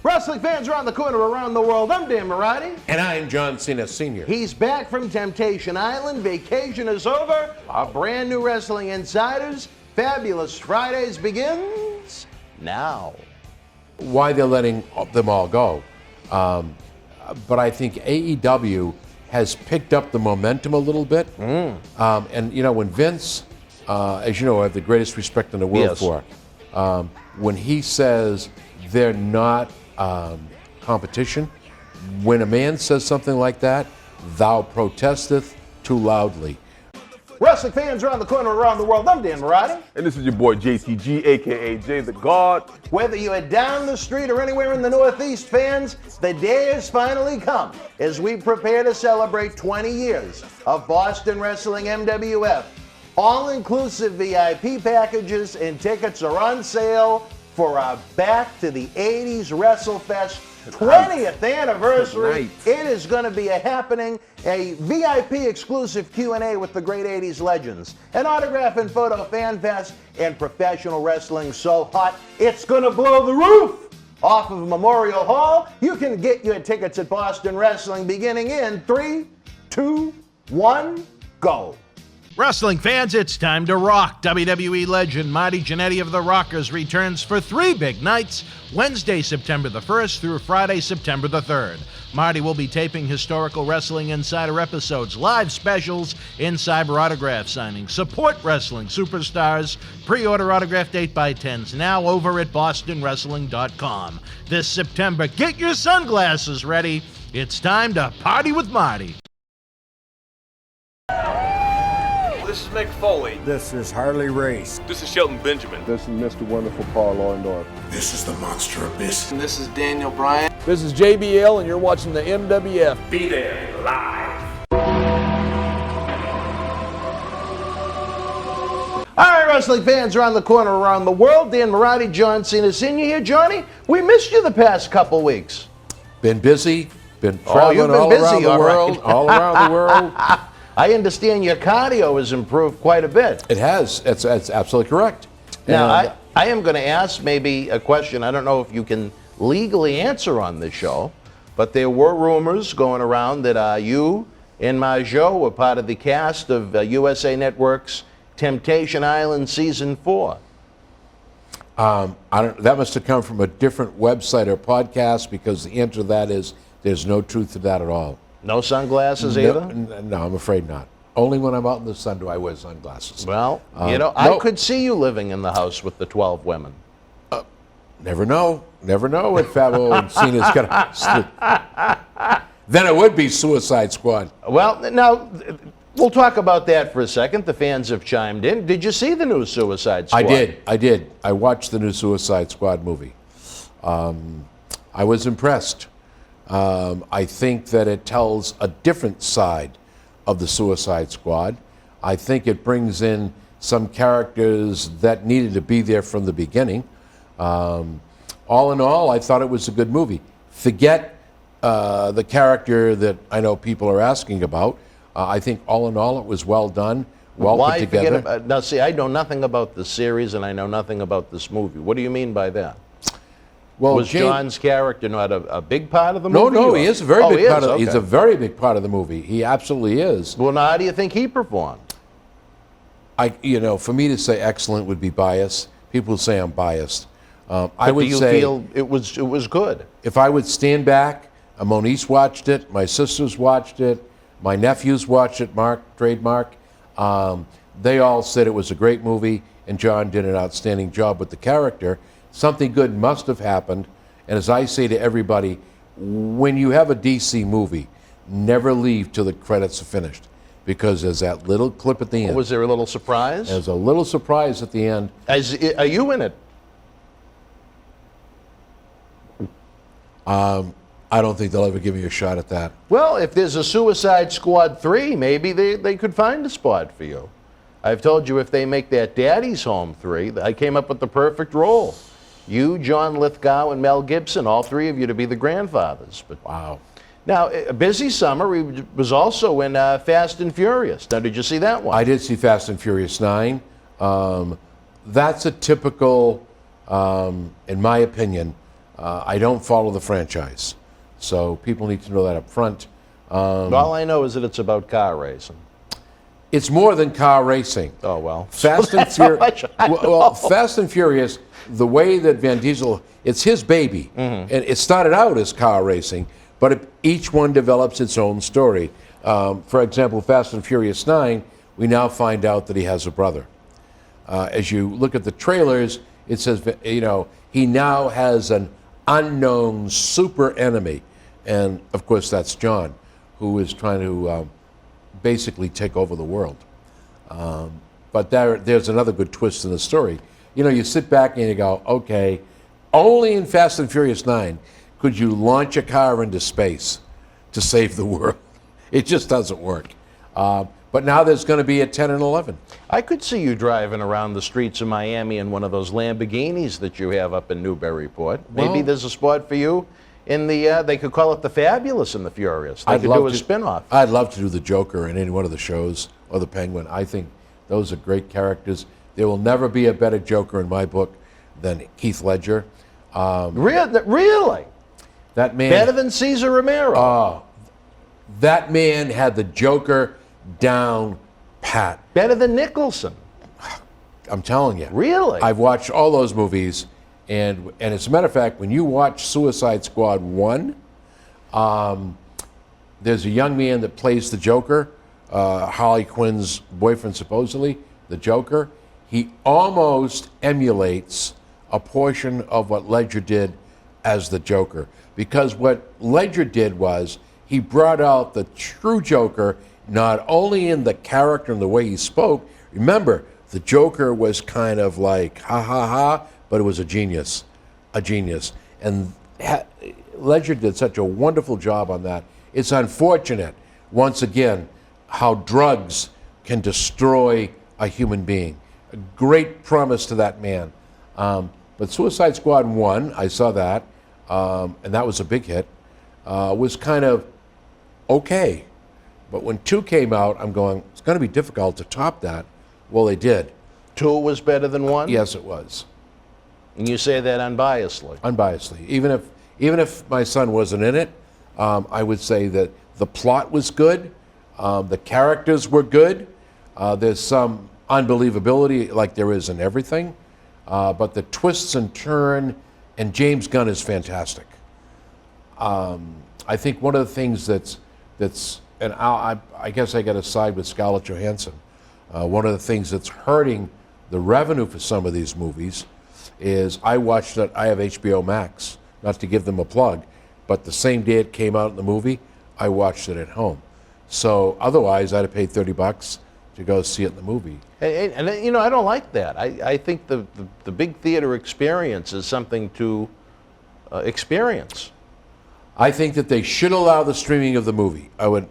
Wrestling fans around the corner, around the world, I'm Dan Marty. And I'm John Cena Sr. He's back from Temptation Island. Vacation is over. Our brand new Wrestling Insiders, Fabulous Fridays begins now. Why they're letting them all go. But I think AEW has picked up the momentum a little bit. And, you know, when Vince, as you know, I have the greatest respect in the world for, when he says they're not competition, when a man says something like that, thou protesteth too loudly. Wrestling fans around the corner, around the world, I'm Dan Marty. And this is your boy JTG, aka Jay the God. Whether you are down the street or anywhere in the Northeast, fans, the day has finally come as we prepare to celebrate 20 years of Boston Wrestling MWF. All-inclusive VIP packages and tickets are on sale for our Back to the 80s WrestleFest 20th anniversary. It is going to be a happening, a VIP exclusive Q&A with the great 80s legends, an autograph and photo fan fest, and professional wrestling so hot it's going to blow the roof off of Memorial Hall. You can get your tickets at Boston Wrestling beginning in 3, 2, 1, go. Wrestling fans, it's time to rock. WWE legend Marty Jannetty of the Rockers returns for 3 big nights, Wednesday, September the 1st through Friday, September the 3rd. Marty will be taping historical Wrestling Insider episodes, live specials, Insider autograph signings, support wrestling superstars, pre-order autographed 8x10s now over at bostonwrestling.com. This September, get your sunglasses ready. It's time to party with Marty. This is Mick Foley. This is Harley Race. This is Shelton Benjamin. This is Mr. Wonderful Paul Orndorff. This is the Monster Abyss. And this is Daniel Bryan. This is JBL, and you're watching the MWF. Be there live. All right, wrestling fans around the corner, around the world, Dan Marty, John Cena Sr. here. Johnny, we missed you the past couple weeks. Been busy, been traveling all around the world, all around the world. I understand your cardio has improved quite a bit. It has. It's absolutely correct. Now, I am going to ask maybe a question I don't know if you can legally answer on this show, but there were rumors going around that you and Majo were part of the cast of USA Network's Temptation Island Season 4. That must have come from a different website or podcast, because the answer to that is there's no truth to that at all. No sunglasses either? No, I'm afraid not. Only when I'm out in the sun do I wear sunglasses. Well, you know, I could see you living in the house with the 12 women. Never know. Never know what Fabo and Cena's going to... Then it would be Suicide Squad. Well, now, we'll talk about that for a second. The fans have chimed in. Did you see the new Suicide Squad? I did. I watched the new Suicide Squad movie. I was impressed. I think that it tells a different side of the Suicide Squad. I think it brings in some characters that needed to be there from the beginning. All in all, I thought it was a good movie. Forget the character that I know people are asking about. I think all in all, it was well done, well put together. Now, see, I know nothing about the series and I know nothing about this movie. What do you mean by that? Well, was John's character not a big part of the movie? No, he is a very big part of okay. He's a very big part of the movie. He absolutely is. Well, now, how do you think he performed? For me to say excellent would be biased. People say I'm biased. I would do you say feel it was good? If I would stand back, Moniz watched it, my sisters watched it, my nephews watched it, Mark, trademark. They all said it was a great movie, and John did an outstanding job with the character. Something good must have happened, and as I say to everybody, when you have a DC movie, never leave till the credits are finished, because there's that little clip at the end. Was there a little surprise? There's a little surprise at the end. Are you in it? I don't think they'll ever give me a shot at that. Well, if there's a Suicide Squad 3, maybe they could find a spot for you. I've told you if they make that Daddy's Home 3, I came up with the perfect role. You, John Lithgow, and Mel Gibson, all three of you to be the grandfathers. But wow. Now, a busy summer. He was also in Fast and Furious. Now, did you see that one? I did see Fast and Furious 9. That's a typical, in my opinion, I don't follow the franchise, so people need to know that up front. All I know is that it's about car racing. It's more than car racing. Oh, well. Fast and Furious. Well, Fast and Furious, the way that Vin Diesel, it's his baby, and it started out as car racing, but each one develops its own story. For example, Fast and Furious 9, we now find out that he has a brother. As you look at the trailers, it says, he now has an unknown super enemy, and of course that's John, who is trying to basically take over the world. But there's another good twist in the story. You sit back and you go, okay, only in Fast and Furious 9 could you launch a car into space to save the world. It just doesn't work. But now there's going to be a 10 and 11. I could see you driving around the streets of Miami in one of those Lamborghinis that you have up in Newburyport. Maybe Well, there's a spot for you in the, they could call it the Fabulous and the Furious. They could do a spin-off. I'd love to do the Joker in any one of the shows, or the Penguin. I think those are great characters. There will never be a better Joker in my book than Heath Ledger. Really? That man, Better than Cesar Romero? that man had the Joker down pat. Better than Nicholson? I'm telling you. Really? I've watched all those movies, and as a matter of fact, when you watch Suicide Squad 1, there's a young man that plays the Joker, Harley Quinn's boyfriend supposedly, the Joker. He almost emulates a portion of what Ledger did as the Joker. Because what Ledger did was he brought out the true Joker, not only in the character and the way he spoke. Remember, the Joker was kind of like ha ha ha, but it was a genius. And Ledger did such a wonderful job on that. It's unfortunate, once again, how drugs can destroy a human being. A great promise to that man. But Suicide Squad 1, I saw that, and that was a big hit, was kind of okay. But when 2 came out, I'm going, it's going to be difficult to top that. Well, they did. 2 was better than 1? Yes, it was. And you say that unbiasedly? Unbiasedly. Even if my son wasn't in it, I would say that the plot was good, the characters were good, there's some unbelievability like there is in everything, but the twists and turn, and James Gunn is fantastic. I think one of the things that's and I guess I got to side with Scarlett Johansson. One of the things that's hurting the revenue for some of these movies is I watched it. I have HBO Max, not to give them a plug, but the same day it came out in the movie, I watched it at home. So otherwise, I'd have paid $30 to go see it in the movie. And I don't like that. I think the big theater experience is something to experience. I think that they should allow the streaming of the movie. I would.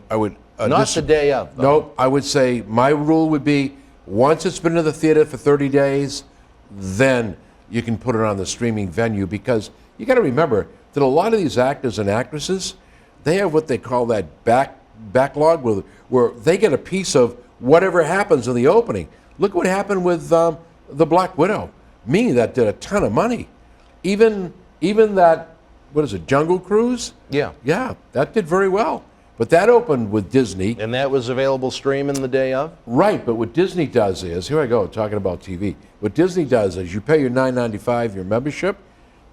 Not the day of, though. No, I would say my rule would be once it's been in the theater for 30 days, then you can put it on the streaming venue, because you got to remember that a lot of these actors and actresses, they have what they call that backlog where they get a piece of whatever happens in the opening. Look what happened with the Black Widow. That did a ton of money. Even that, what is it, Jungle Cruise? Yeah. Yeah, that did very well. But that opened with Disney. And that was available streaming the day of? Right, but what Disney does is, here I go, talking about TV. What Disney does is you pay your $9.95, your membership,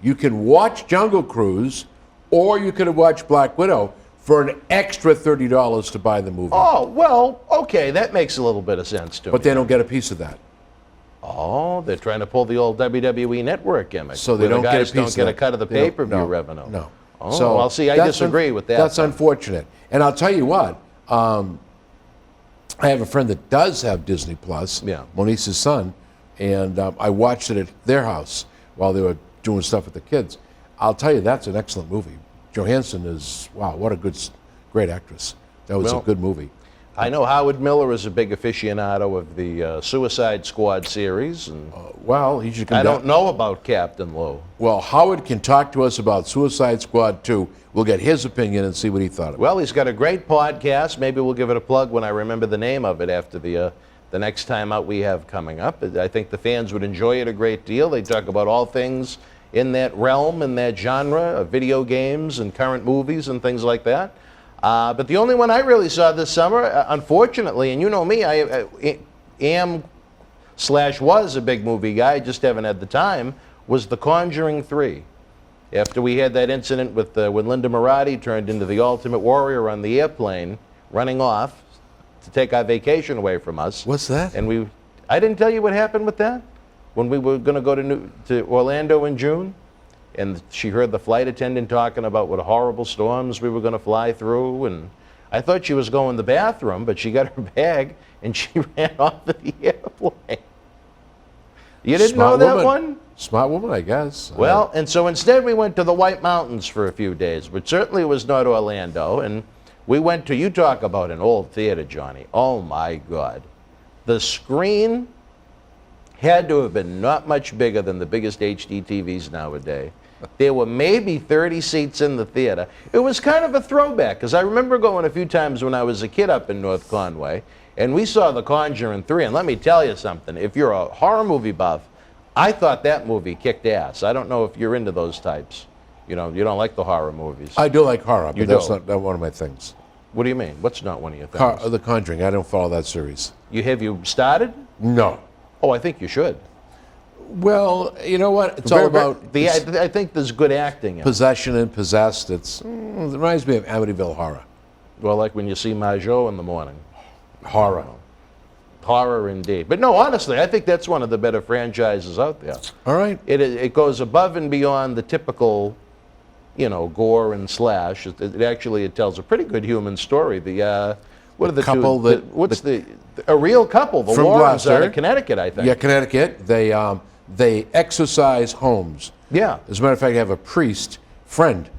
you can watch Jungle Cruise, or you could watch Black Widow for an extra $30 to buy the movie. Oh, well, okay, that makes a little bit of sense to me. But they don't get a piece of that. Oh, they're trying to pull the old WWE Network gimmick. So they don't the get a guys piece don't of get that. a cut of the They don't- pay-per-view revenue. No. Oh, So well, see, I that's disagree with that. That's unfortunate. And I'll tell you what, I have a friend that does have Disney Plus, Yeah. Monice's son, and I watched it at their house while they were doing stuff with the kids. I'll tell you, that's an excellent movie. Johansson is, wow, what a great actress. That was a good movie. I know Howard Miller is a big aficionado of the Suicide Squad series, and Well, he should come I down. don't know about Captain Lou. Well, Howard can talk to us about Suicide Squad 2. We'll get his opinion and see what he thought of it. Well, he's got a great podcast. Maybe we'll give it a plug when I remember the name of it after the next time out we have coming up. I think the fans would enjoy it a great deal. They talk about all things in that realm, in that genre of video games and current movies and things like that. But the only one I really saw this summer, unfortunately, and you know me, I am/was a big movie guy, I just haven't had the time, was The Conjuring 3. After we had that incident with when Linda Moratti turned into the Ultimate Warrior on the airplane, running off to take our vacation away from us. What's that? And I didn't tell you what happened with that? When we were going to go to Orlando in June, and she heard the flight attendant talking about what horrible storms we were going to fly through, and I thought she was going to the bathroom, but she got her bag and she ran off the airplane. You didn't know that one? Smart woman, I guess. Well, and so instead we went to the White Mountains for a few days, which certainly was not Orlando, and we went to, you talk about an old theater, Johnny. Oh my God. The screen had to have been not much bigger than the biggest HD TVs nowadays. There were maybe 30 seats in the theater. It was kind of a throwback, because I remember going a few times when I was a kid up in North Conway, and we saw The Conjuring 3, and let me tell you something, if you're a horror movie buff, I thought that movie kicked ass. I don't know if you're into those types. You know, you don't like the horror movies. I do like horror, You but that's do? not one of my things. What do you mean? What's not one of your things? The Conjuring, I don't follow that series. Have you started? No. Oh, I think you should. Well, you know what? It's all about I think there's good acting in it. possession and possessed. It reminds me of Amityville Horror. Well, like when you see Margot in the morning. Horror. Horror indeed. But no, honestly, I think that's one of the better franchises out there. All right. It goes above and beyond the typical, gore and slash. It tells a pretty good human story. What are the couple two? A real couple? The From Warrens out Gloucester. of Connecticut, I think. Yeah, Connecticut. They exorcise homes. Yeah. As a matter of fact, I have a priest friend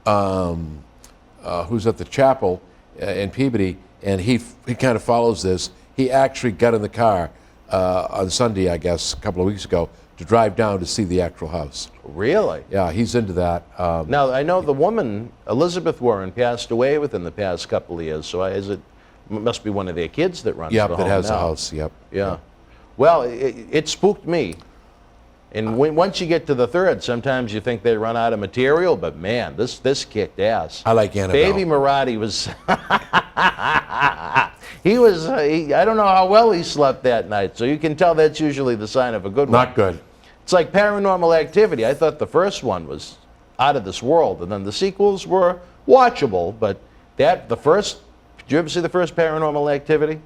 who's at the chapel in Peabody, and he kind of follows this. He actually got in the car on Sunday, I guess, a couple of weeks ago, to drive down to see the actual house. Really? Yeah, he's into that. Now, I know the woman, Elizabeth Warren, passed away within the past couple of years, so it must be one of their kids that runs the home that has now. a house, yep. Yeah. Well, it spooked me. And once you get to the third, sometimes you think they run out of material, but man, this kicked ass. I like Annabelle. Baby Moratti was... I don't know how well he slept that night, so you can tell that's usually the sign of a good one. Not good. It's like Paranormal Activity. I thought the first one was out of this world, and then the sequels were watchable, but did you ever see the first Paranormal Activity?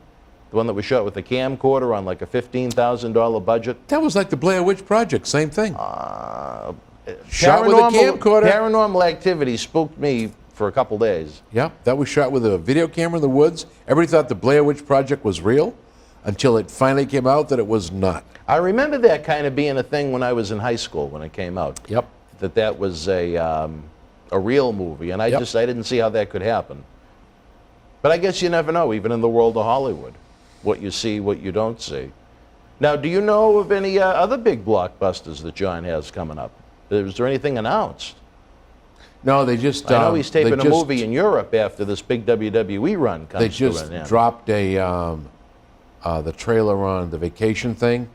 The one that was shot with a camcorder on like a $15,000 budget? That was like the Blair Witch Project, same thing. Shot with a camcorder. Paranormal Activity spooked me for a couple days. Yeah, that was shot with a video camera in the woods. Everybody thought the Blair Witch Project was real until it finally came out that it was not. I remember that kind of being a thing when I was in high school when it came out. Yep. That was a real movie, and I didn't see how that could happen. But I guess you never know, even in the world of Hollywood, what you see, what you don't see. Now, do you know of any other big blockbusters that John has coming up? Is there anything announced? No, they just... I know he's taping a movie in Europe after this big WWE run comes to an end. They just dropped the trailer on the vacation thing.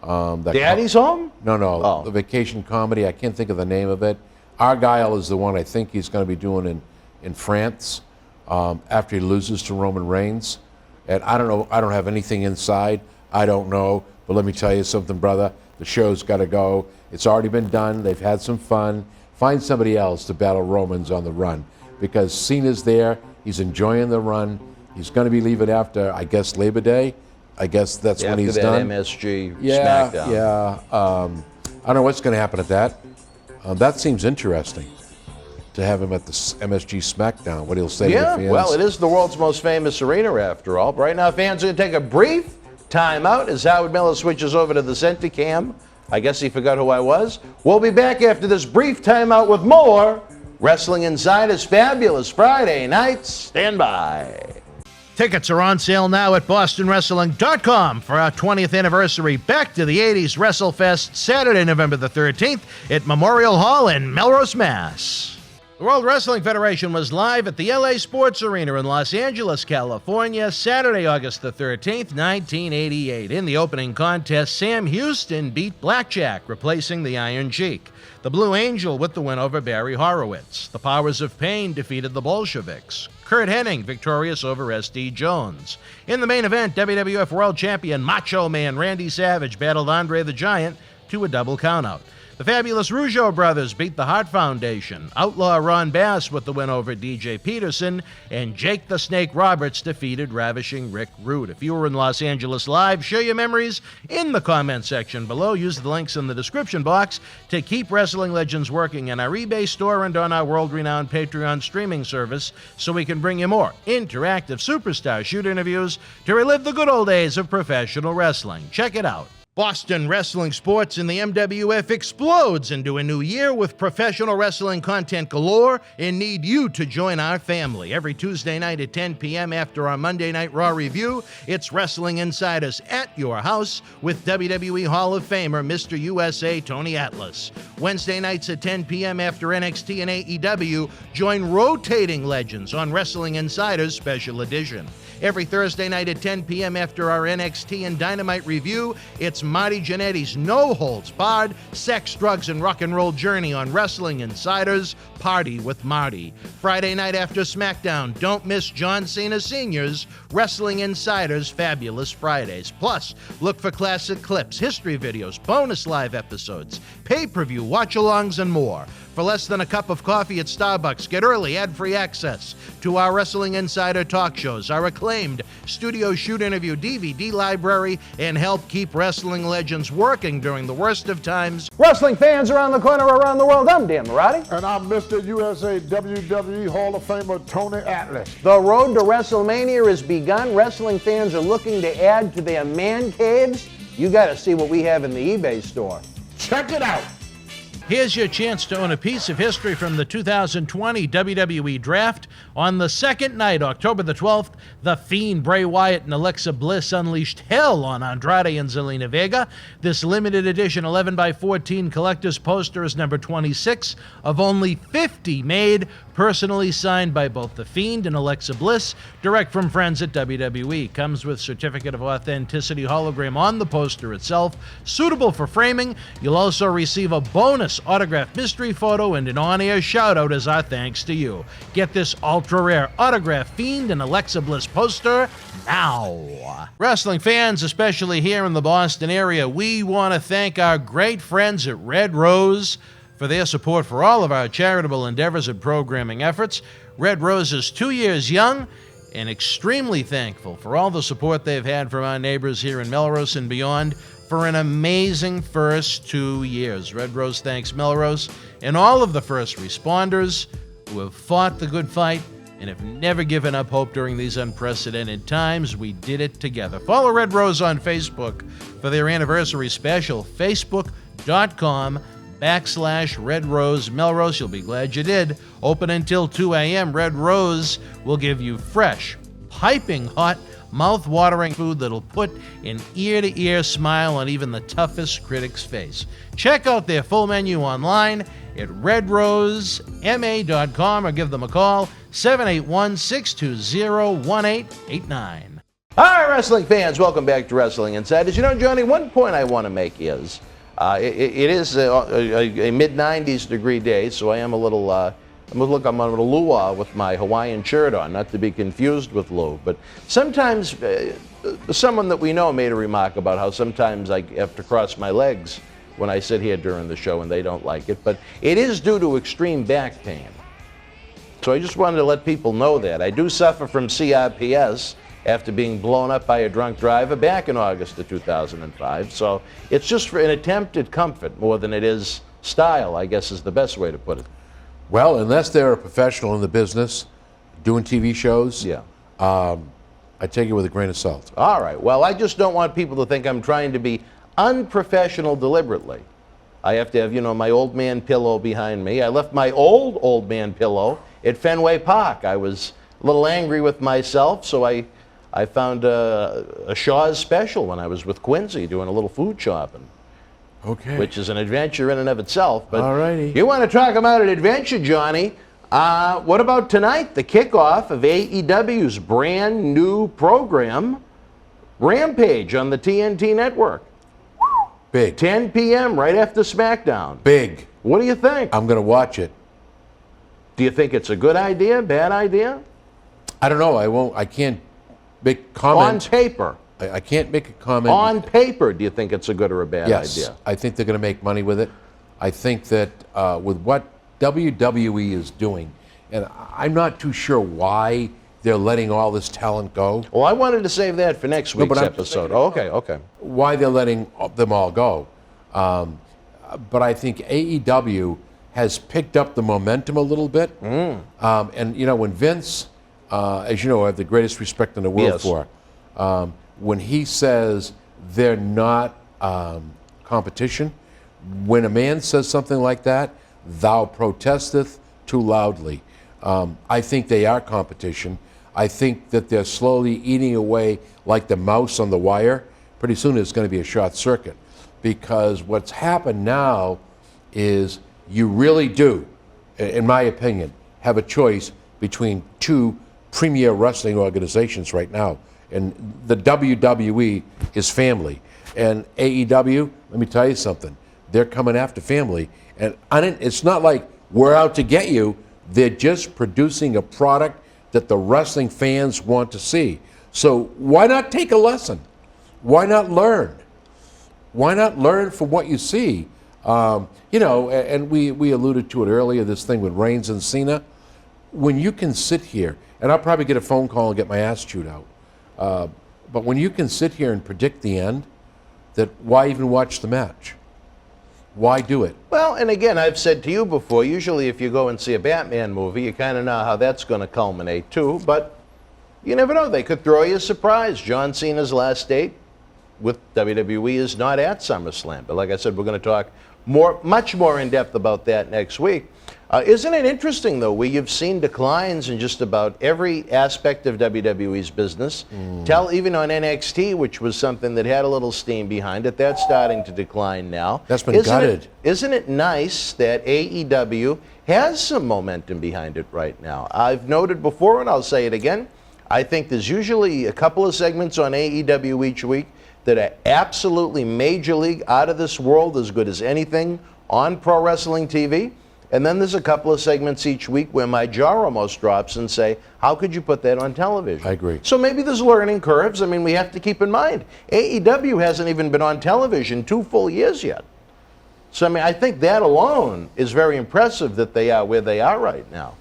Daddy's Home? No, Oh. the vacation comedy. I can't think of the name of it. Argyle is the one I think he's going to be doing in France after he loses to Roman Reigns. And I don't know. I don't have anything inside. I don't know. But let me tell you something, brother. The show's got to go. It's already been done. They've had some fun. Find somebody else to battle Romans on the run, because Cena's there. He's enjoying the run. He's going to be leaving after, I guess, Labor Day. I guess that's when he's done. After that MSG Yeah, SmackDown. yeah. I don't know what's going to happen at that. That seems interesting, to have him at the MSG SmackDown. What he'll say to the fans. Yeah, well, it is the world's most famous arena after all. Right now, fans are going to take a brief timeout as Howard Miller switches over to the center cam. I guess he forgot who I was. We'll be back after this brief timeout with more Wrestling Insider's Fabulous Friday Nights. Stand by. Tickets are on sale now at BostonWrestling.com for our 20th anniversary Back to the 80s WrestleFest, Saturday, November the 13th at Memorial Hall in Melrose, Mass. The World Wrestling Federation was live at the LA Sports Arena in Los Angeles, California, Saturday, August the 13th, 1988. In the opening contest, Sam Houston beat Blackjack, replacing the Iron Sheik. The Blue Angel with the win over Barry Horowitz. The Powers of Pain defeated the Bolsheviks. Kurt Hennig victorious over S.D. Jones. In the main event, WWF World Champion Macho Man Randy Savage battled Andre the Giant to a double countout. The Fabulous Rougeau brothers beat the Hart Foundation. Outlaw Ron Bass with the win over DJ Peterson, and Jake the Snake Roberts defeated Ravishing Rick Rude. If you were in Los Angeles live, share your memories in the comment section below. Use the links in the description box to keep Wrestling Legends working in our eBay store and on our world-renowned Patreon streaming service so we can bring you more interactive superstar shoot interviews to relive the good old days of professional wrestling. Check it out. Boston wrestling sports in the MWF explodes into a new year with professional wrestling content galore and need you to join our family. Every Tuesday night at 10 p.m. after our Monday Night Raw review, it's Wrestling Insiders at your house with WWE Hall of Famer Mr. USA Tony Atlas. Wednesday nights at 10 p.m. after NXT and AEW, join rotating legends on Wrestling Insiders Special Edition. Every Thursday night at 10 p.m. after our NXT and Dynamite review, it's Marty Jannetty's No Holds Barred Sex, Drugs, and Rock and Roll Journey on Wrestling Insiders Party with Marty. Friday night after SmackDown, don't miss John Cena Sr.'s Wrestling Insiders Fabulous Fridays. Plus, look for classic clips, history videos, bonus live episodes, pay-per-view watch-alongs, and more. For less than a cup of coffee at Starbucks, get early ad-free access to our Wrestling Insider talk shows, our acclaimed studio shoot interview DVD library, and help keep wrestling legends working during the worst of times. Wrestling fans around the corner, around the world, I'm Dan Marty. And I'm Mr. USA WWE Hall of Famer Tony Atlas. The road to WrestleMania has begun. Wrestling fans are looking to add to their man caves. You got to see what we have in the eBay store. Check it out. Here's your chance to own a piece of history from the 2020 WWE Draft. On the second night, October the 12th, The Fiend, Bray Wyatt, and Alexa Bliss unleashed hell on Andrade and Zelina Vega. This limited edition 11x14 collector's poster is number 26 of only 50 made, personally signed by both The Fiend and Alexa Bliss, direct from friends at WWE. Comes with certificate of authenticity hologram on the poster itself, suitable for framing. You'll also receive a bonus autographed mystery photo and an on-air shout-out as our thanks to you. Get this ultra-rare autographed Fiend and Alexa Bliss poster now. Wrestling fans, especially here in the Boston area, we want to thank our great friends at Red Rose for their support for all of our charitable endeavors and programming efforts. Red Rose is 2 years young and extremely thankful for all the support they've had from our neighbors here in Melrose and beyond for an amazing first 2 years. Red Rose thanks Melrose and all of the first responders who have fought the good fight and have never given up hope during these unprecedented times. We did it together. Follow Red Rose on Facebook for their anniversary special, facebook.com/Red Rose Melrose. You'll be glad you did. Open until 2 a.m. Red Rose will give you fresh, piping hot, mouth-watering food that'll put an ear-to-ear smile on even the toughest critic's face. Check out their full menu online at redrosema.com or give them a call, 781-620-1889. All right, wrestling fans, welcome back to Wrestling Insiders. You know, Johnny, one point I want to make is it is a mid-90s degree day, so I am a little, I'm a little luau with my Hawaiian shirt on, not to be confused with Lou. But sometimes someone that we know made a remark about how sometimes I have to cross my legs when I sit here during the show and they don't like it. But it is due to extreme back pain. So I just wanted to let people know that. I do suffer from CRPS after being blown up by a drunk driver back in August of 2005. So it's just for an attempt at comfort more than it is style, I guess is the best way to put it. Well, unless they're a professional in the business, doing TV shows, Yeah. I take it with a grain of salt. All right. Well, I just don't want people to think I'm trying to be unprofessional deliberately. I have to have, you know, my old man pillow behind me. I left my old man pillow at Fenway Park. I was a little angry with myself, so I found a Shaw's special when I was with Quincy doing a little food shopping. Okay. Which is an adventure in and of itself. But all righty. You want to talk about an adventure, Johnny? What about tonight, the kickoff of AEW's brand new program, Rampage, on the TNT network? Big. 10 p.m. right after SmackDown. Big. What do you think? I'm going to watch it. Do you think it's a good idea, bad idea? I don't know. I can't make comment. On paper. I can't make a comment. On paper, do you think it's a good or a bad idea? Yes. I think they're going to make money with it. I think that with what WWE is doing, and I'm not too sure why they're letting all this talent go. Well, I wanted to save that for next week's episode. Oh, okay. Why they're letting them all go. But I think AEW has picked up the momentum a little bit. And, when Vince, as you know, I have the greatest respect in the world for, when he says they're not competition, when a man says something like that, thou protesteth too loudly. I think they are competition. I think that they're slowly eating away like the mouse on the wire. Pretty soon it's going to be a short circuit, because what's happened now is you really do, in my opinion, have a choice between two premier wrestling organizations right now. And the WWE is family. And AEW, let me tell you something, they're coming after family. And it's not like we're out to get you. They're just producing a product that the wrestling fans want to see. So why not take a lesson? Why not learn? Why not learn from what you see? And we alluded to it earlier, this thing with Reigns and Cena. When you can sit here, and I'll probably get a phone call and get my ass chewed out, but when you can sit here and predict the end, that why even watch the match? Why do it? Well, and again, I've said to you before, usually if you go and see a Batman movie, you kind of know how that's going to culminate too, but you never know. They could throw you a surprise. John Cena's last date with WWE is not at SummerSlam. But like I said, we're going to talk much more in depth about that next week. Isn't it interesting, though, you've seen declines in just about every aspect of WWE's business? Even on NXT, which was something that had a little steam behind it, that's starting to decline now. That's been gutted. Isn't it nice that AEW has some momentum behind it right now? I've noted before, and I'll say it again, I think there's usually a couple of segments on AEW each week that are absolutely major league, out of this world, as good as anything on pro wrestling TV. And then there's a couple of segments each week where my jaw almost drops and say, how could you put that on television? I agree. So maybe there's learning curves. I mean, we have to keep in mind, AEW hasn't even been on television 2 full years yet. So, I mean, I think that alone is very impressive that they are where they are right now.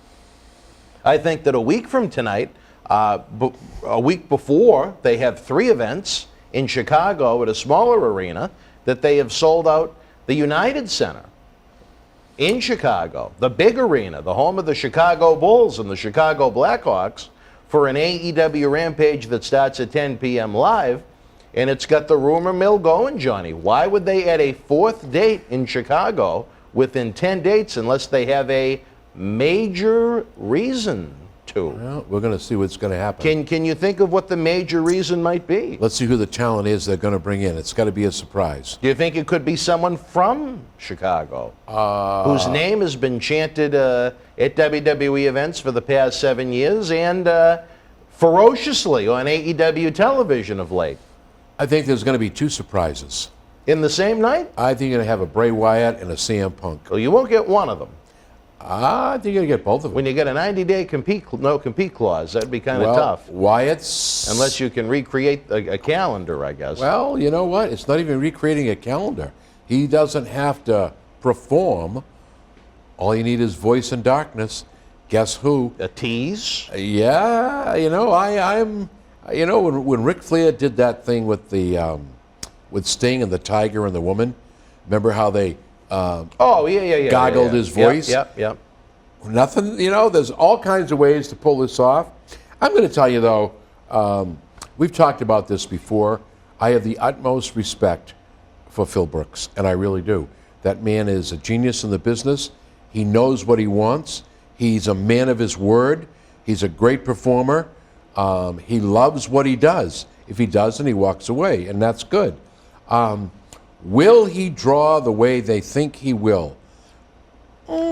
I think that a week from tonight, a week before, they have 3 events in Chicago at a smaller arena that they have sold out. The United Center in Chicago, the big arena, the home of the Chicago Bulls and the Chicago Blackhawks, for an AEW Rampage that starts at 10 p.m. live, and it's got the rumor mill going, Johnny. Why would they add a 4th date in Chicago within 10 dates unless they have a major reason to? Well, we're going to see what's going to happen. Can you think of what the major reason might be? Let's see who the talent is they're going to bring in. It's got to be a surprise. Do you think it could be someone from Chicago whose name has been chanted at WWE events for the past 7 years and ferociously on AEW television of late? I think there's going to be 2 surprises. In the same night? I think you're going to have a Bray Wyatt and a CM Punk. Well, you won't get one of them. I think you're going to get both of them. When you get a 90-day no-compete clause, that'd be kind of tough. Wyatt's... Unless you can recreate a calendar, I guess. Well, you know what? It's not even recreating a calendar. He doesn't have to perform. All you need is voice and darkness. Guess who? A tease? Yeah, I'm... when Ric Flair did that thing with the with Sting and the Tiger and the Woman, remember how they... goggled his voice. Yep. Nothing, there's all kinds of ways to pull this off. I'm going to tell you, though, we've talked about this before. I have the utmost respect for Phil Brooks, and I really do. That man is a genius in the business. He knows what he wants. He's a man of his word. He's a great performer. He loves what he does. If he doesn't, he walks away, and that's good. Will he draw the way they think he will?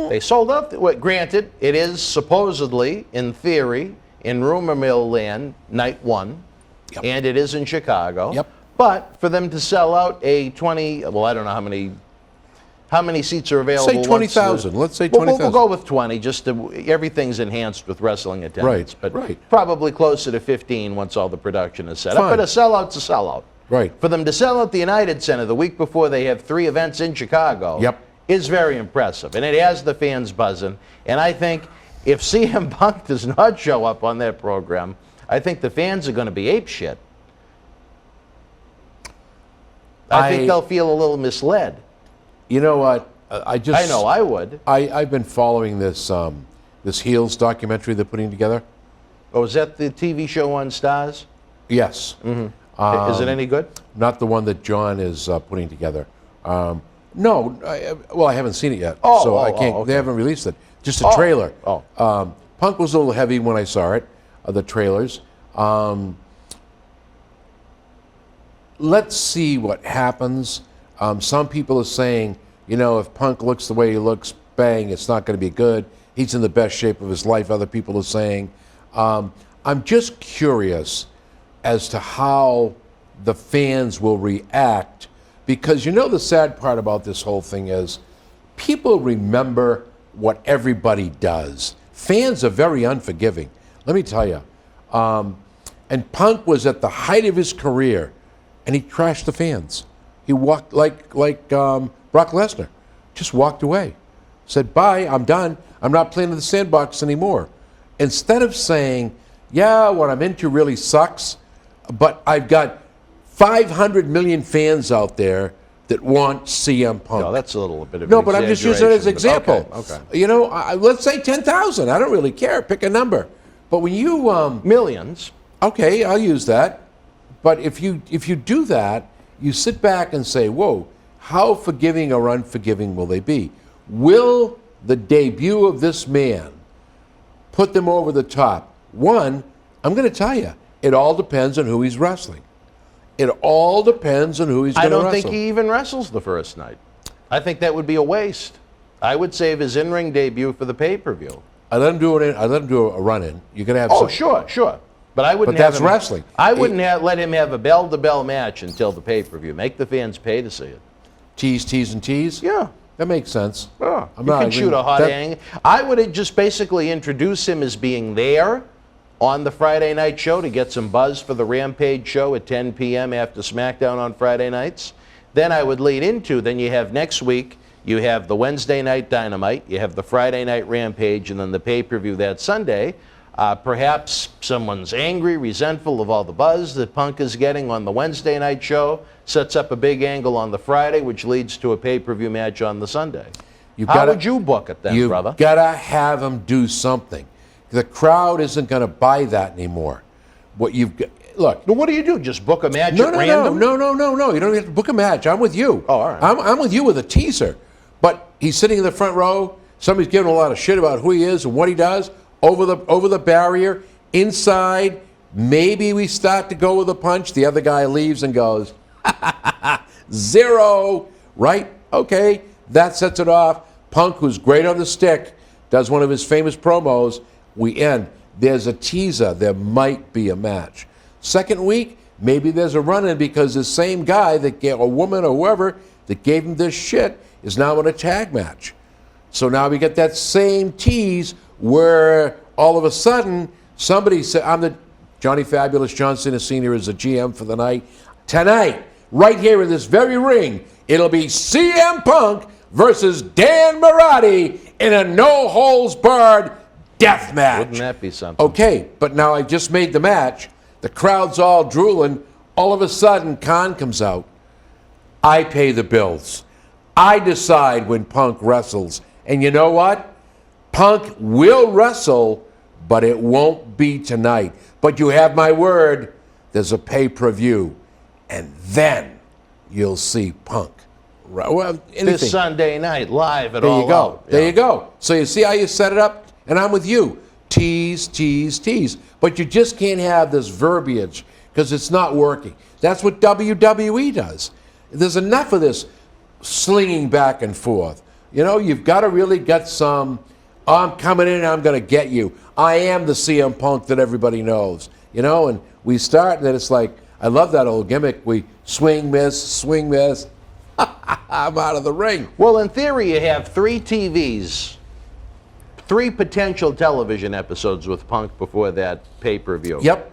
They sold out. Granted, it is supposedly, in theory, in rumor mill land, night one, and it is in Chicago. Yep. But for them to sell out a 20, well, I don't know how many seats are available. Say 20,000. Let's say We'll 20,000. go with 20. Just to, everything's enhanced with wrestling attendance. Right, But right. probably closer to 15 once all the production is set up. Fine. But a sellout's a sellout. Right. For them to sell out the United Center the week before they have 3 events in Chicago is very impressive. And it has the fans buzzing. And I think if CM Punk does not show up on that program, I think the fans are going to be apeshit. I think they'll feel a little misled. You know what? I know I would. I've been following this this Heels documentary they're putting together. Oh, is that the TV show on Stars? Yes. Is it any good? Not the one that John is putting together. No, I haven't seen it yet, so I can't. okay. They haven't released it. Just a trailer. Oh. Punk was a little heavy when I saw it. The trailers. Let's see what happens. Some people are saying, if Punk looks the way he looks, bang, it's not going to be good. He's in the best shape of his life, other people are saying. I'm just curious as to how the fans will react, because the sad part about this whole thing is people remember what everybody does. Fans are very unforgiving. Let me tell you. And Punk was at the height of his career, and he trashed the fans. He walked like Brock Lesnar, just walked away. Said, bye, I'm done. I'm not playing in the sandbox anymore. Instead of saying, yeah, what I'm into really sucks, but I've got 500 million fans out there that want CM Punk. No, that's a little bit of No, but I'm just using it as an example. Okay. Let's say 10,000. I don't really care. Pick a number. But when you millions. Okay, I'll use that. But if you do that, you sit back and say, whoa, how forgiving or unforgiving will they be? Will the debut of this man put them over the top? One, I'm going to tell you, it all depends on who he's wrestling. It all depends on who he's going to wrestle. I don't think he even wrestles the first night. I think that would be a waste. I would save his in-ring debut for the pay-per-view. I let him do a run-in. You're going to have. Oh, sure. But I wouldn't. But that's wrestling. I wouldn't let him have a bell-to-bell match until the pay-per-view. Make the fans pay to see it. Tease, and tease. Yeah. That makes sense. Yeah. You can shoot a hot angle. I would just basically introduce him as being there on the Friday night show to get some buzz for the Rampage show at 10 p.m. after SmackDown on Friday nights. Then I would lead into, then you have next week, you have the Wednesday night Dynamite, you have the Friday night Rampage, and then the pay-per-view that Sunday. Perhaps someone's angry, resentful of all the buzz that Punk is getting on the Wednesday night show, sets up a big angle on the Friday, which leads to a pay-per-view match on the Sunday. How would you book it then, brother? You've got to have him do something. The crowd isn't going to buy that anymore. What you've got, look. Well, what do you do? Just book a match at random? No. You don't have to book a match. I'm with you. Oh, all right. I'm with you with a teaser. But he's sitting in the front row. Somebody's giving a lot of shit about who he is and what he does. Over the barrier, inside, maybe we start to go with a punch. The other guy leaves and goes, 0, right? Okay, that sets it off. Punk, who's great on the stick, does one of his famous promos. We end. There's a teaser. There might be a match. Second week, maybe there's a run-in because the same guy that gave a woman or whoever that gave him this shit is now in a tag match. So now we get that same tease where all of a sudden somebody said, I'm the Johnny Fabulous John Cena Sr. is the GM for the night. Tonight, right here in this very ring, it'll be CM Punk versus Dan Marty in a no-holds-barred death match. Wouldn't that be something? Okay, but now I just made the match. The crowd's all drooling. All of a sudden, Khan comes out. I pay the bills. I decide when Punk wrestles. And you know what? Punk will wrestle, but it won't be tonight. But you have my word, there's a pay-per-view. And then you'll see Punk. Well, this Sunday night, live at There All you go. Out. There you go. So you see how you set it up? And I'm with you. Tease, tease, tease. But you just can't have this verbiage because it's not working. That's what WWE does. There's enough of this slinging back and forth. You know, you've got to really get some, I'm coming in and I'm going to get you. I am the CM Punk that everybody knows. You know, and we start and then it's like, I love that old gimmick. We swing, miss, I'm out of the ring. Well, in theory, you have 3 TVs, 3 potential television episodes with Punk before that pay-per-view. Yep.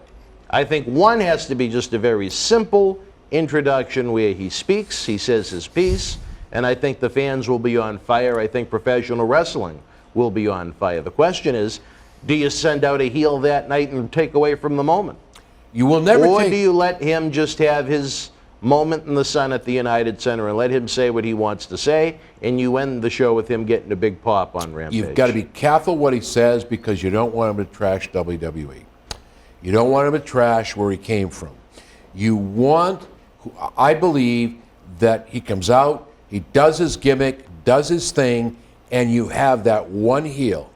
I think one has to be just a very simple introduction where he speaks, he says his piece, and I think the fans will be on fire. I think professional wrestling will be on fire. The question is, do you send out a heel that night and take away from the moment? You will never Or do you let him just have his moment in the sun at the United Center and let him say what he wants to say, and you end the show with him getting a big pop on Rampage? You've got to be careful what he says because you don't want him to trash WWE. You don't want him to trash where he came from. You want, I believe, that he comes out, he does his gimmick, does his thing, and you have that one heel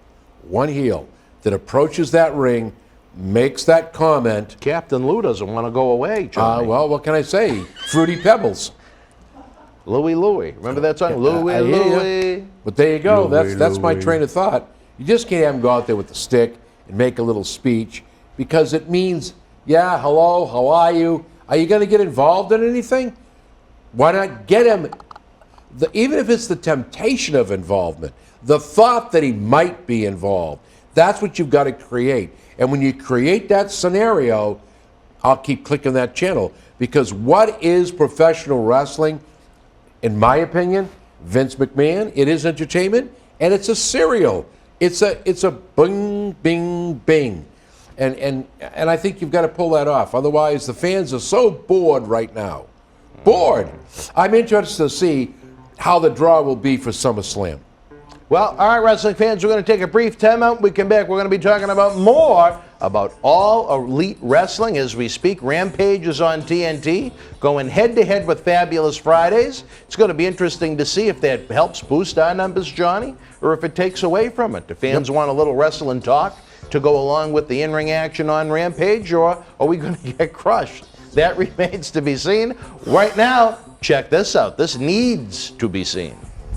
that approaches that ring, makes that comment. Captain Lou doesn't want to go away, Johnny. Well, what can I say? Fruity Pebbles. Louie. Remember that song? I hear ya. But there you go. That's my train of thought. You just can't have him go out there with the stick and make a little speech because it means, yeah, hello, how are you? Are you going to get involved in anything? Why not get him, even if it's the temptation of involvement, the thought that he might be involved. That's what you've got to create. And when you create that scenario, I'll keep clicking that channel. Because what is professional wrestling, in my opinion? Vince McMahon, it is entertainment, and it's a serial. It's a bing, bing, bing. And I think you've got to pull that off. Otherwise, the fans are so bored right now. Bored. I'm interested to see how the draw will be for SummerSlam. Well, all right, wrestling fans, we're going to take a brief time out. When we come back, we're going to be talking about more about All Elite Wrestling as we speak. Rampage is on TNT, going head-to-head with Fabulous Fridays. It's going to be interesting to see if that helps boost our numbers, Johnny, or if it takes away from it. Do fans want a little wrestling talk to go along with the in-ring action on Rampage, or are we going to get crushed? That remains to be seen. Right now, check this out. This needs to be seen.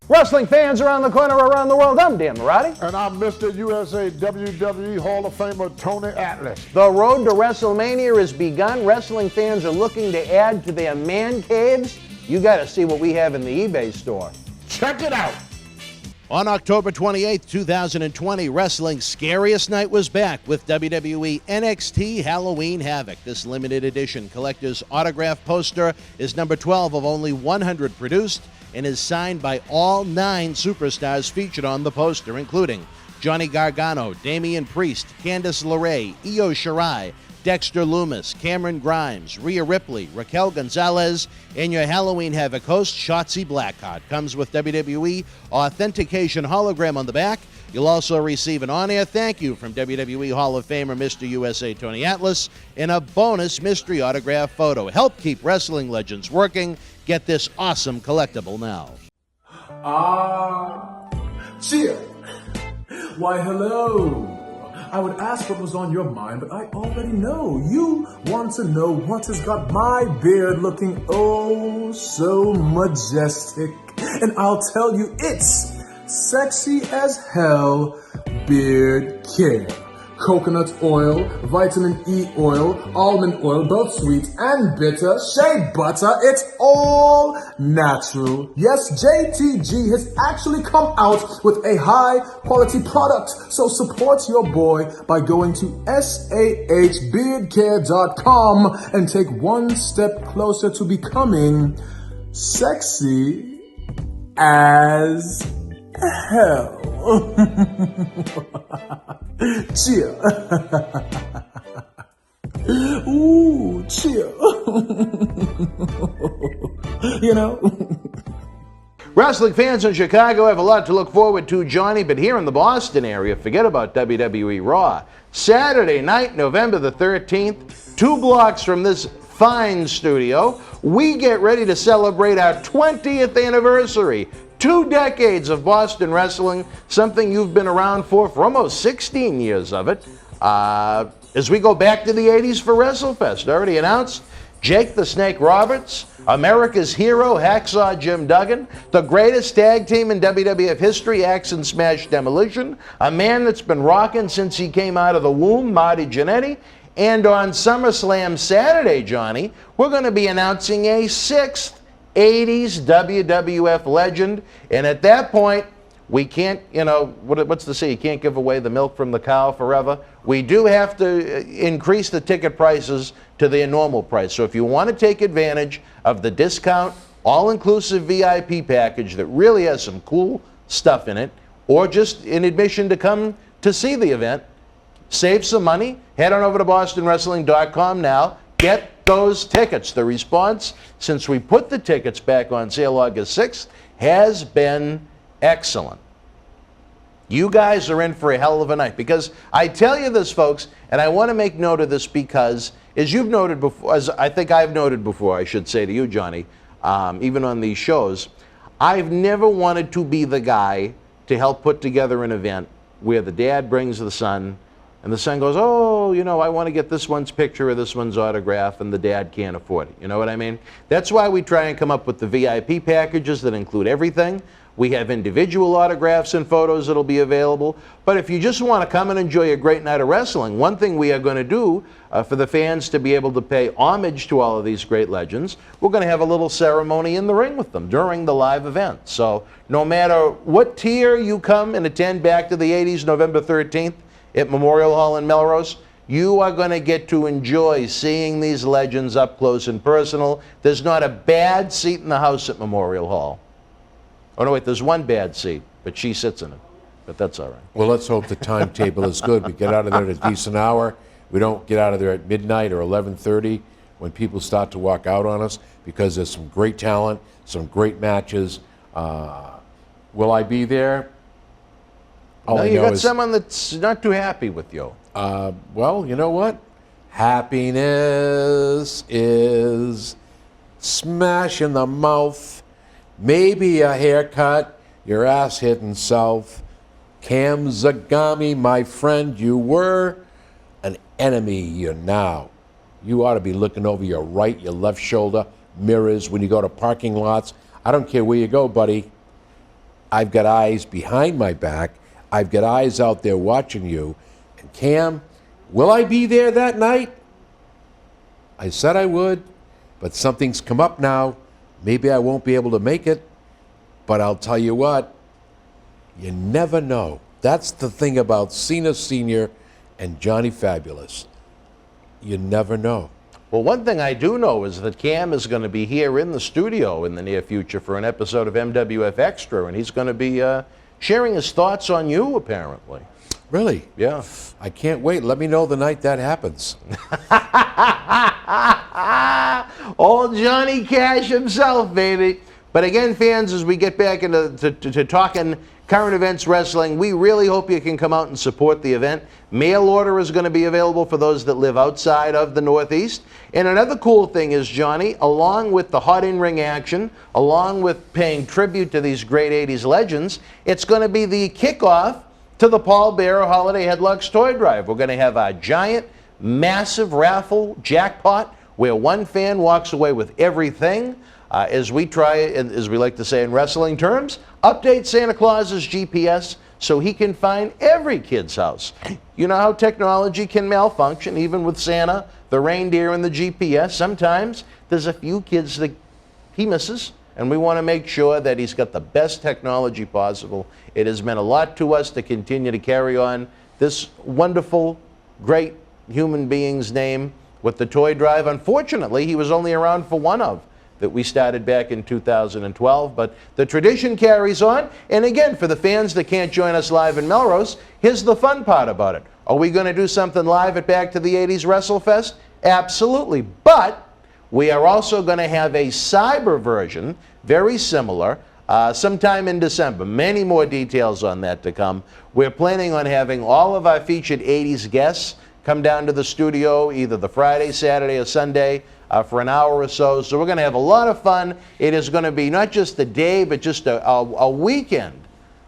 Wrestling fans around the corner, around the world, I'm Dan Marty. And I'm Mr. USA WWE Hall of Famer Tony Atlas. The road to WrestleMania has begun. Wrestling fans are looking to add to their man caves. You got to see what we have in the eBay store. Check it out. On October 28th, 2020, wrestling's scariest night was back with WWE NXT Halloween Havoc. This limited edition collector's autograph poster is number 12 of only 100 produced and is signed by all 9 superstars featured on the poster, including Johnny Gargano, Damian Priest, Candice LeRae, Io Shirai, Dexter Lumis, Cameron Grimes, Rhea Ripley, Raquel Gonzalez, and your Halloween Havoc host, Shotzi Blackheart. Comes with WWE authentication hologram on the back. You'll also receive an on-air thank you from WWE Hall of Famer Mr. USA Tony Atlas and a bonus mystery autograph photo. Help keep wrestling legends working. Get this awesome collectible now. Cheer. Why, hello. I would ask what was on your mind, but I already know. You want to know what has got my beard looking oh so majestic. And I'll tell you, it's sexy as hell beard care. Coconut oil, vitamin E oil, almond oil, both sweet and bitter, shea butter, it's all natural. Yes, JTG has actually come out with a high quality product. So support your boy by going to sahbeardcare.com and take one step closer to becoming sexy as hell. Cheer. Ooh, cheer. You know? Wrestling fans in Chicago have a lot to look forward to, Johnny, but here in the Boston area, forget about WWE Raw. Saturday night, November the 13th, 2 blocks from this fine studio, we get ready to celebrate our 20th anniversary. 2 decades of Boston wrestling, something you've been around for almost 16 years of it. As we go back to the 80s for WrestleFest, already announced, Jake the Snake Roberts, America's hero, Hacksaw Jim Duggan, the greatest tag team in WWF history, Axe and Smash Demolition, a man that's been rocking since he came out of the womb, Marty Jannetty, and on SummerSlam Saturday, Johnny, we're going to be announcing a 6th 80s WWF legend, and at that point, we can't, what's the say? You can't give away the milk from the cow forever. We do have to increase the ticket prices to their normal price. So if you want to take advantage of the discount, all-inclusive VIP package that really has some cool stuff in it, or just in admission to come to see the event, save some money, head on over to BostonWrestling.com now. Get those tickets. The response since we put the tickets back on sale August 6th has been excellent. You guys are in for a hell of a night, because I tell you this, folks, and I want to make note of this because, as you've noted before, as I think I've noted before, I should say to you, Johnny, even on these shows, I've never wanted to be the guy to help put together an event where the dad brings the son, and the son goes, oh, I want to get this one's picture or this one's autograph, and the dad can't afford it. You know what I mean? That's why we try and come up with the VIP packages that include everything. We have individual autographs and photos that'll be available. But if you just want to come and enjoy a great night of wrestling, one thing we are going to do for the fans to be able to pay homage to all of these great legends, we're going to have a little ceremony in the ring with them during the live event. So no matter what tier you come and attend Back to the 80s, November 13th at Memorial Hall in Melrose, you are going to get to enjoy seeing these legends up close and personal. There's not a bad seat in the house at Memorial Hall. Oh, no, wait, there's one bad seat, but she sits in it. But that's all right. Well, let's hope the timetable is good. We get out of there at a decent hour. We don't get out of there at midnight or 11:30 when people start to walk out on us, because there's some great talent, some great matches. Will I be there? No, you got someone that's not too happy with you. Well, you know what? Happiness is smash in the mouth. Maybe a haircut, your ass hitting south. Cam Zagami, my friend, you were an enemy, you're now. You ought to be looking over your right, your left shoulder, mirrors when you go to parking lots. I don't care where you go, buddy. I've got eyes behind my back. I've got eyes out there watching you. And Cam, will I be there that night? I said I would, but something's come up now. Maybe I won't be able to make it, but I'll tell you what, you never know. That's the thing about Cena Sr. and Johnny Fabulous. You never know. Well, one thing I do know is that Cam is going to be here in the studio in the near future for an episode of MWF Extra, and he's going to be sharing his thoughts on you, apparently. Really? Yeah. I can't wait. Let me know the night that happens. Old Johnny Cash himself, baby. But again, fans, as we get back into to talking current events wrestling, we really hope you can come out and support the event. Mail order is going to be available for those that live outside of the Northeast. And another cool thing is, Johnny, along with the hot in-ring action, along with paying tribute to these great 80s legends, it's going to be the kickoff to the Paul Bearer Holiday Headlocks Toy Drive. We're going to have a giant, massive raffle jackpot where one fan walks away with everything. As we try, as we like to say in wrestling terms, update Santa Claus's GPS so he can find every kid's house. You know how technology can malfunction, even with Santa, the reindeer, and the GPS. Sometimes there's a few kids that he misses, and we want to make sure that he's got the best technology possible. It has meant a lot to us to continue to carry on this wonderful, great human being's name with the toy drive. Unfortunately, he was only around for one of that we started back in 2012, but the tradition carries on. And again, for the fans that can't join us live in Melrose, here's the fun part about it. Are we going to do something live at Back to the 80s WrestleFest? Absolutely. But we are also going to have a cyber version, very similar, sometime in December. Many more details on that to come. We're planning on having all of our featured 80s guests come down to the studio either the Friday, Saturday, or Sunday for an hour or so. So we're going to have a lot of fun. It is going to be not just a day, but just a weekend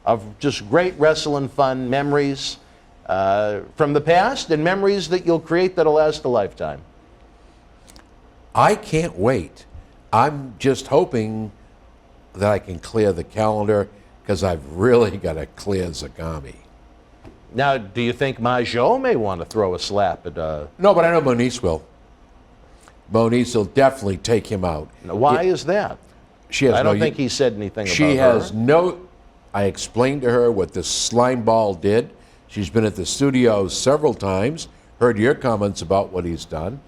of just great wrestling fun memories from the past and memories that you'll create that'll last a lifetime. I can't wait. I'm just hoping that I can clear the calendar because I've really got to clear Zagami. Now, do you think Majot may want to throw a slap at... No, but I know Moniz will. Moniz will definitely take him out. Now, why is that? She has I don't think he said anything about her. She has no... I explained to her what this slime ball did. She's been at the studio several times, heard your comments about what he's done.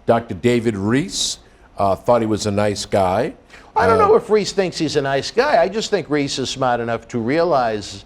Dr. David Reese thought he was a nice guy. I don't know if Reese thinks he's a nice guy. I just think Reese is smart enough to realize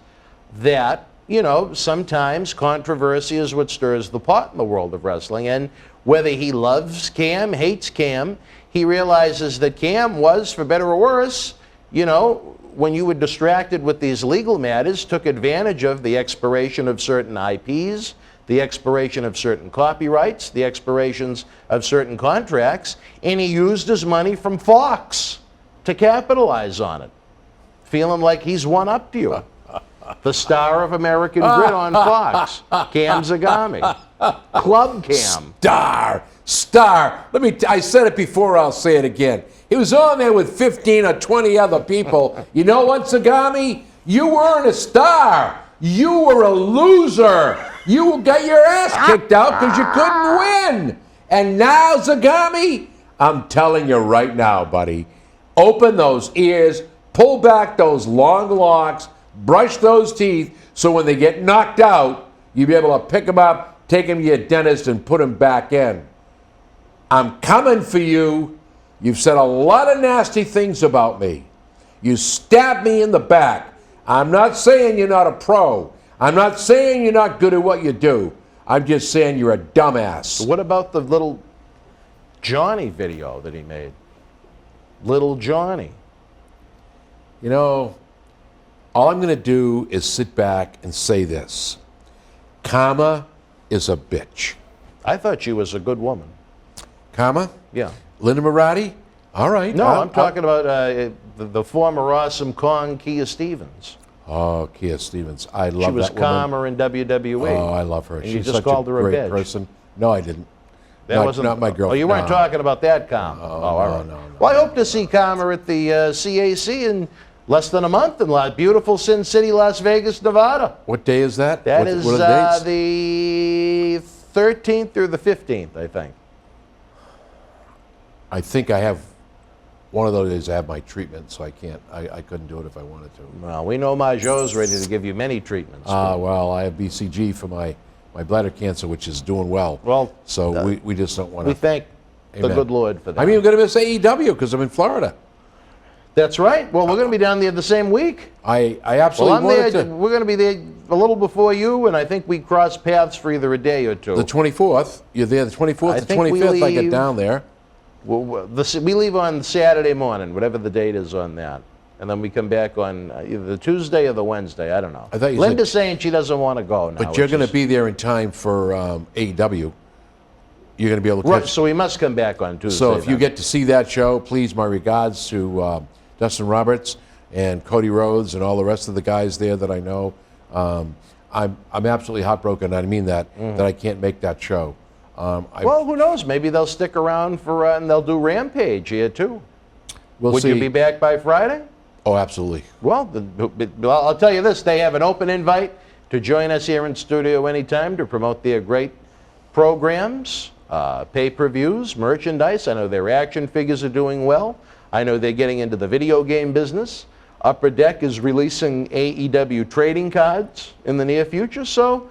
that, you know, sometimes controversy is what stirs the pot in the world of wrestling. And whether he loves Cam, hates Cam, he realizes that Cam was, for better or worse, you know, when you were distracted with these legal matters, took advantage of the expiration of certain IPs, the expiration of certain copyrights, the expirations of certain contracts, and he used his money from Fox to capitalize on it, feeling like he's one up to you. The star of American Grid on Fox, Cam Zagami. Club Cam. Star. I said it before, I'll say it again. He was on there with 15 or 20 other people. You know what, Zagami? You weren't a star. You were a loser. You got your ass kicked out because you couldn't win. And now, Zagami, I'm telling you right now, buddy, open those ears, pull back those long locks, brush those teeth, so when they get knocked out, you'll be able to pick them up, take them to your dentist, and put them back in. I'm coming for you. You've said a lot of nasty things about me. You stabbed me in the back. I'm not saying you're not a pro. I'm not saying you're not good at what you do. I'm just saying you're a dumbass. What about the little Johnny video that he made? Little Johnny. You know, all I'm going to do is sit back and say this. Karma is a bitch. I thought she was a good woman. Karma? Yeah. Linda Moratti? All right. No, I'm talking about the former Awesome Kong, Kia Stevens. Oh, Kia Stevens. I love that woman. She was calmer in WWE. Oh, I love her. And She's you just such called a her a great bitch. person. No, I didn't. That wasn't not my girlfriend. Oh, you weren't talking about that calm. All right. No. Well, I hope to see Calmer at the CAC in less than a month in beautiful Sin City, Las Vegas, Nevada. What day is that? That what is are the dates? the 13th through the 15th, I think. I think I have one of those days I have my treatment, so I can't. I couldn't do it if I wanted to. Well, we know Majot's ready to give you many treatments. Well, I have BCG for my bladder cancer, which is doing well. Well, so we just don't want to. We thank the good Lord for that. I'm even going to miss AEW because I'm in Florida. That's right. Well, we're going to be down there the same week. I absolutely wanted to. We're going to be there a little before you, and I think we cross paths for either a day or two. The 24th. You're there the 24th, the 25th. I get down there. We leave on Saturday morning, whatever the date is on that. And then we come back on either the Tuesday or the Wednesday. I don't know. Linda's saying she doesn't want to go now. But you're going to be there in time for AEW. You're going to be able to catch. Right, so we must come back on Tuesday. So if you get to see that show, please, my regards to Dustin Roberts and Cody Rhodes and all the rest of the guys there that I know. I'm absolutely heartbroken. I mean that I can't make that show. Well, who knows? Maybe they'll stick around for and they'll do Rampage here too. Would you be back by Friday? Oh, absolutely. Well, I'll tell you this: they have an open invite to join us here in studio anytime to promote their great programs, pay-per-views, merchandise. I know their action figures are doing well. I know they're getting into the video game business. Upper Deck is releasing AEW trading cards in the near future, so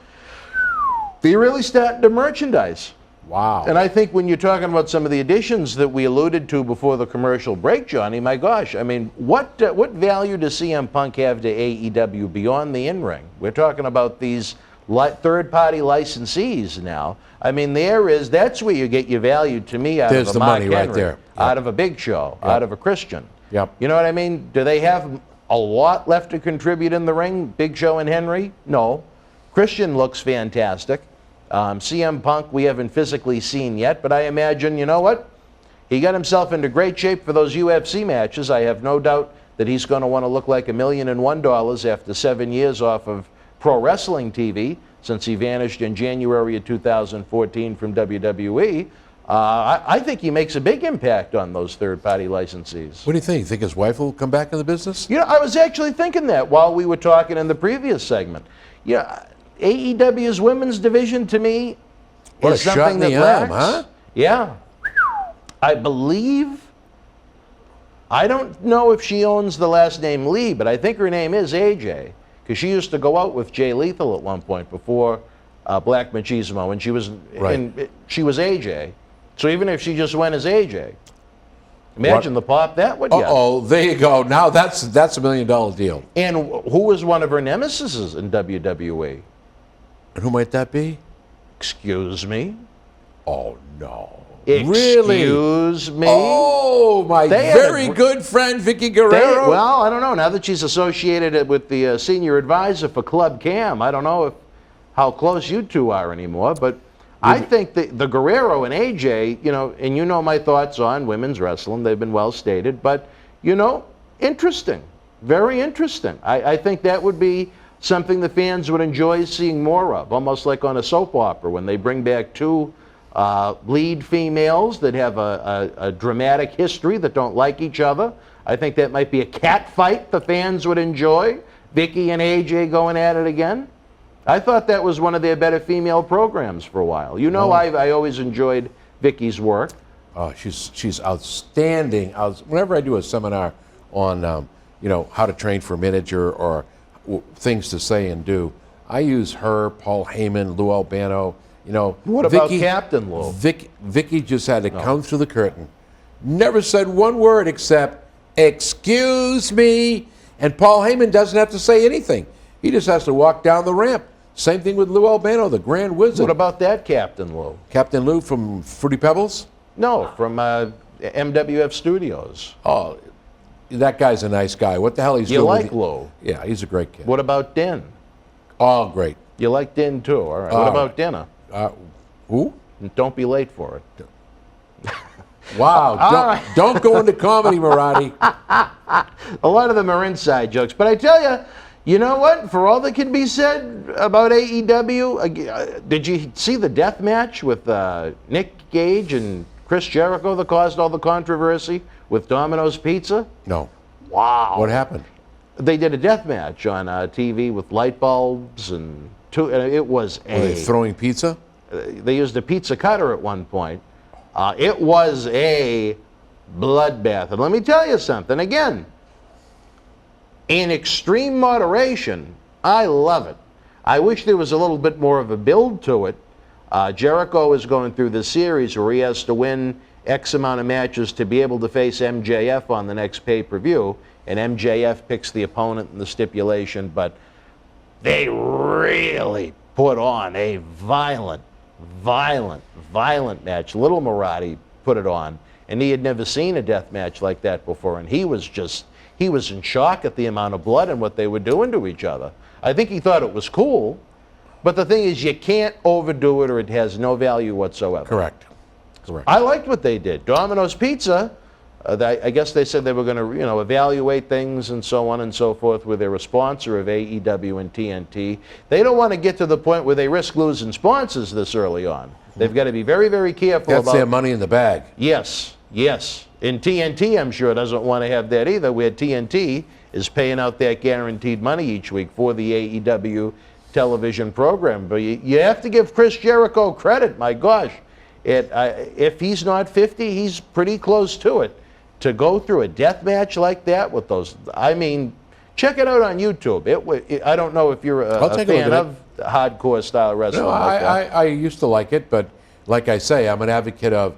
they're really starting to merchandise. Wow. And I think when you're talking about some of the additions that we alluded to before the commercial break, Johnny, my gosh, I mean, what value does CM Punk have to AEW beyond the in-ring? We're talking about these third-party licensees now. I mean, that's where you get your value to me out There's of a the Mark money Henry, right there. Yep. out of a Big Show, out of a Christian. Yep. You know what I mean? Do they have a lot left to contribute in the ring, Big Show and Henry? No. Christian looks fantastic. CM Punk we haven't physically seen yet, but I imagine, you know what? He got himself into great shape for those UFC matches. I have no doubt that he's going to want to look like $1,001,001 after 7 years off of pro wrestling TV, since he vanished in January of 2014 from WWE. I think he makes a big impact on those third-party licensees. What do you think? You think his wife will come back in the business? You know, I was actually thinking that while we were talking in the previous segment. You know, AEW's women's division, to me, What is a shot something in that the arm, lacks. huh? Yeah. I believe, I don't know if she owns the last name Lee, but I think her name is AJ, because she used to go out with Jay Lethal at one point before Black Machismo, and she was she was AJ. So even if she just went as AJ, imagine the pop that would get. Uh-oh, there you go. Now that's a $1 million deal. And who was one of her nemesis in WWE? And who might that be? Excuse me? Oh, no. Really? Really? Excuse me? Oh, my very good friend, Vicky Guerrero. Well, I don't know. Now that she's associated with the senior advisor for Club Cam, I don't know how close you two are anymore, but I think the Guerrero and AJ, you know, and you know my thoughts on women's wrestling. They've been well stated, but, you know, interesting. Very interesting. I think that would be something the fans would enjoy seeing more of, almost like on a soap opera when they bring back two lead females that have a dramatic history that don't like each other. I think that might be a cat fight the fans would enjoy. Vicky and AJ going at it again. I thought that was one of their better female programs for a while. You know, I always enjoyed Vicky's work. Oh, she's outstanding. Whenever I do a seminar on you know, how to train for a manager or things to say and do, I use her, Paul Heyman, Lou Albano. You know, what about Captain Lou? Vicky just had to come through the curtain. Never said one word except, "Excuse me." And Paul Heyman doesn't have to say anything. He just has to walk down the ramp. Same thing with Lou Albano, the Grand Wizard. What about that Captain Lou? Captain Lou from Fruity Pebbles? No, from MWF Studios. Oh, that guy's a nice guy. What the hell he's doing? You like Lou? Yeah, he's a great kid. What about Din? Oh, great. You like Din too, all right. What about dinner? Who? Don't be late for it. Wow, don't go into comedy, Marty. A lot of them are inside jokes. But I tell you, you know what? For all that can be said about AEW, did you see the death match with Nick Gage and Chris Jericho that caused all the controversy with Domino's Pizza? No. Wow. What happened? They did a death match on TV with light bulbs and it was Were they throwing pizza? They used a pizza cutter at one point. It was a bloodbath. And let me tell you something. Again, in extreme moderation, I love it. I wish there was a little bit more of a build to it. Jericho is going through this series where he has to win X amount of matches to be able to face MJF on the next pay-per-view, and MJF picks the opponent in the stipulation, but they really put on a violent match. Little Marty put it on, and he had never seen a death match like that before, and he was in shock at the amount of blood and what they were doing to each other. I think he thought it was cool, but the thing is, you can't overdo it or it has no value whatsoever. Correct. I liked what they did. Domino's Pizza, I guess they said they were going to, you know, evaluate things and so on and so forth, where they're a sponsor of AEW and TNT. They don't want to get to the point where they risk losing sponsors this early on. They've got to be very, very careful about... That's their money in the bag. Yes, yes. And TNT, I'm sure, doesn't want to have that either, where TNT is paying out that guaranteed money each week for the AEW television program. But you have to give Chris Jericho credit, my gosh. If he's not 50, he's pretty close to it. To go through a death match like that with those, I mean, check it out on YouTube. I don't know if you're a fan of hardcore style wrestling. No, I used to like it, but like I say, I'm an advocate of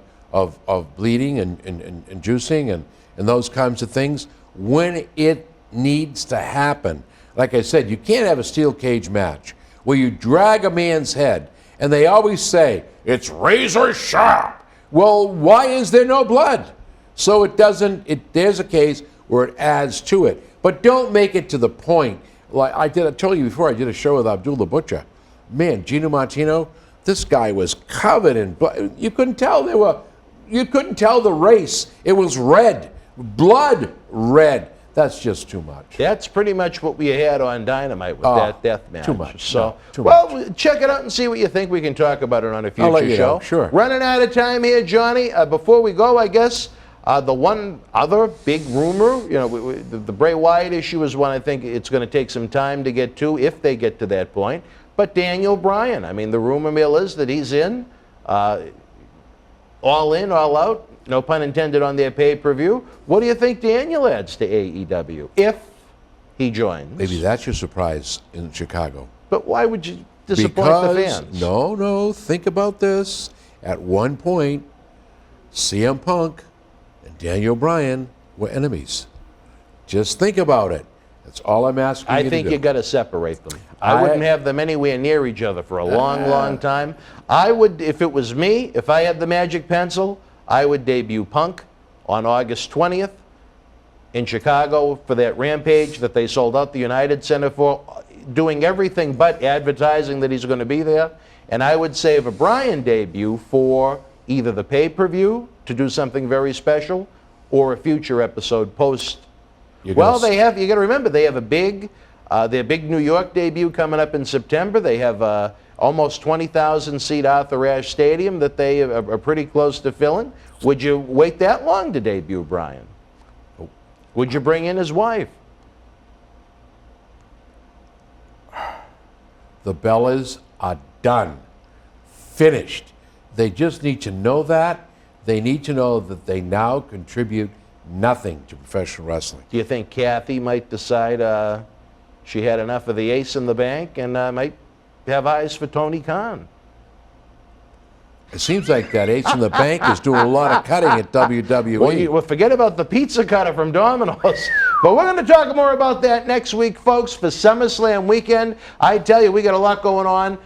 bleeding and juicing and those kinds of things when it needs to happen. Like I said, you can't have a steel cage match where you drag a man's head, and they always say, it's razor sharp. Well, why is there no blood? So there's a case where it adds to it. But don't make it to the point, like I told you before, I did a show with Abdul the Butcher. Man, Gino Martino, this guy was covered in blood. You couldn't tell the race. It was red, blood red. That's just too much. That's pretty much what we had on Dynamite with that death match. Too much. So, No, too well, much. check it out and see what you think. We can talk about it on a future I'll let you show. know, sure. Running out of time here, Johnny. Before we go, I guess the one other big rumor, the Bray Wyatt issue is one I think it's going to take some time to get to, if they get to that point. But Daniel Bryan, I mean, the rumor mill is that he's in, all out. No pun intended on their pay-per-view. What do you think Daniel adds to AEW if he joins? Maybe that's your surprise in Chicago. But why would you disappoint the fans? No, think about this. At one point, CM Punk and Daniel Bryan were enemies. Just think about it. That's all I'm asking you to do. I think you got to separate them. I wouldn't have them anywhere near each other for a long time. I would, if it was me, if I had the magic pencil, I would debut Punk on August 20th in Chicago for that Rampage that they sold out the United Center for, doing everything but advertising that he's going to be there. And I would save a Bryan debut for either the pay-per-view to do something very special or a future episode post. Well, you got to remember, they have their big New York debut coming up in September. They have almost 20,000 seat Arthur Ashe Stadium that they are pretty close to filling. Would you wait that long to debut Bryan? Would you bring in his wife? The Bellas are done. Finished. They just need to know that. They need to know that they now contribute nothing to professional wrestling. Do you think Kathy might decide she had enough of the ace in the bank and might have eyes for Tony Khan? It seems like that ace in the bank is doing a lot of cutting at WWE. Well, forget about the pizza cutter from Domino's. But we're going to talk more about that next week, folks, for SummerSlam weekend. I tell you, we got a lot going on.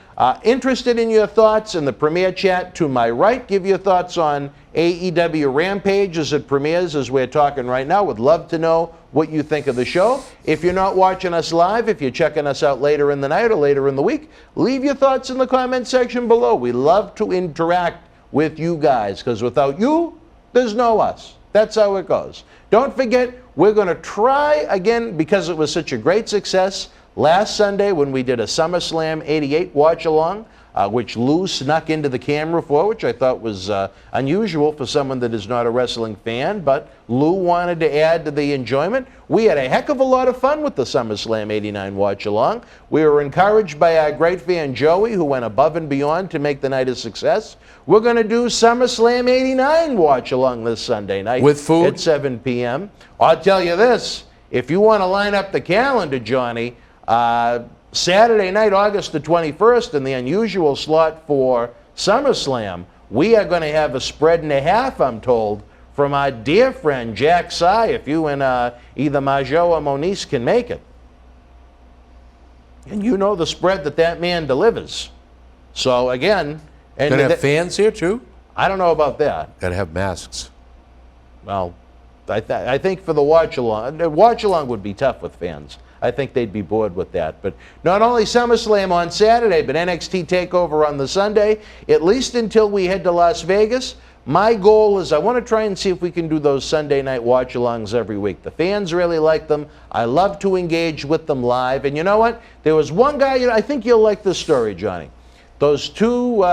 Interested in your thoughts in the premiere chat to my right. Give your thoughts on AEW Rampage as it premieres, as we're talking right now. Would love to know what you think of the show. If you're not watching us live, if you're checking us out later in the night or later in the week, leave your thoughts in the comment section below. We love to interact with you guys, because without you, there's no us. That's how it goes. Don't forget, we're going to try again, because it was such a great success last Sunday when we did a SummerSlam 88 watch-along, which Lou snuck into the camera for, which I thought was unusual for someone that is not a wrestling fan, but Lou wanted to add to the enjoyment. We had a heck of a lot of fun with the SummerSlam 89 watch-along. We were encouraged by our great fan Joey, who went above and beyond to make the night a success. We're going to do SummerSlam 89 watch-along this Sunday night. With food? At 7 p.m. I'll tell you this, if you want to line up the calendar, Johnny, Saturday night, August the 21st, in the unusual slot for SummerSlam, we are going to have a spread and a half, I'm told, from our dear friend Jack Sy, if you and either Majo or Moniz can make it. And you know the spread that man delivers. So again... and Gonna have fans here too? I don't know about that. Gotta have masks. Well, I think for the watch-along would be tough with fans. I think they'd be bored with that. But not only SummerSlam on Saturday, but NXT TakeOver on the Sunday, at least until we head to Las Vegas. My goal is I want to try and see if we can do those Sunday night watch-alongs every week. The fans really like them. I love to engage with them live. And you know what? There was one guy, I think you'll like this story, Johnny. Those two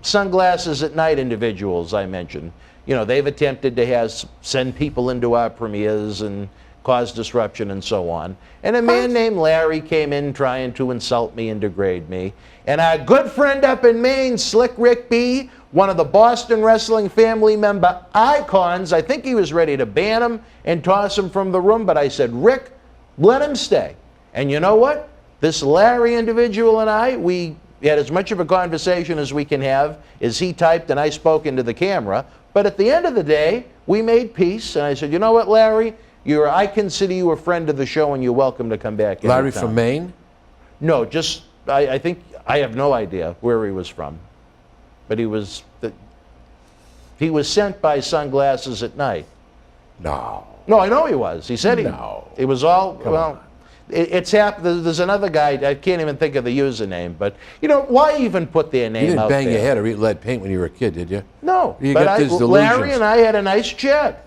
sunglasses at night individuals I mentioned, they've attempted to send people into our premieres and cause disruption and so on. And a man named Larry came in trying to insult me and degrade me. And our good friend up in Maine, Slick Rick B., one of the Boston Wrestling family member icons, I think he was ready to ban him and toss him from the room, but I said, Rick, let him stay. And you know what? This Larry individual and I, we had as much of a conversation as we can have, as he typed and I spoke into the camera. But at the end of the day, we made peace, and I said, you know what, Larry? I consider you a friend of the show, and you're welcome to come back. Larry anytime. from Maine? No, just I think I have no idea where he was from, but he was sent by Sunglasses at Night. No. No, I know he was. He said No. It was all It's happened. There's another guy. I can't even think of the username, but why even put their name out there? You didn't bang your head or eat lead paint when you were a kid, did you? No, You but got these Larry delusions. and I had a nice chat.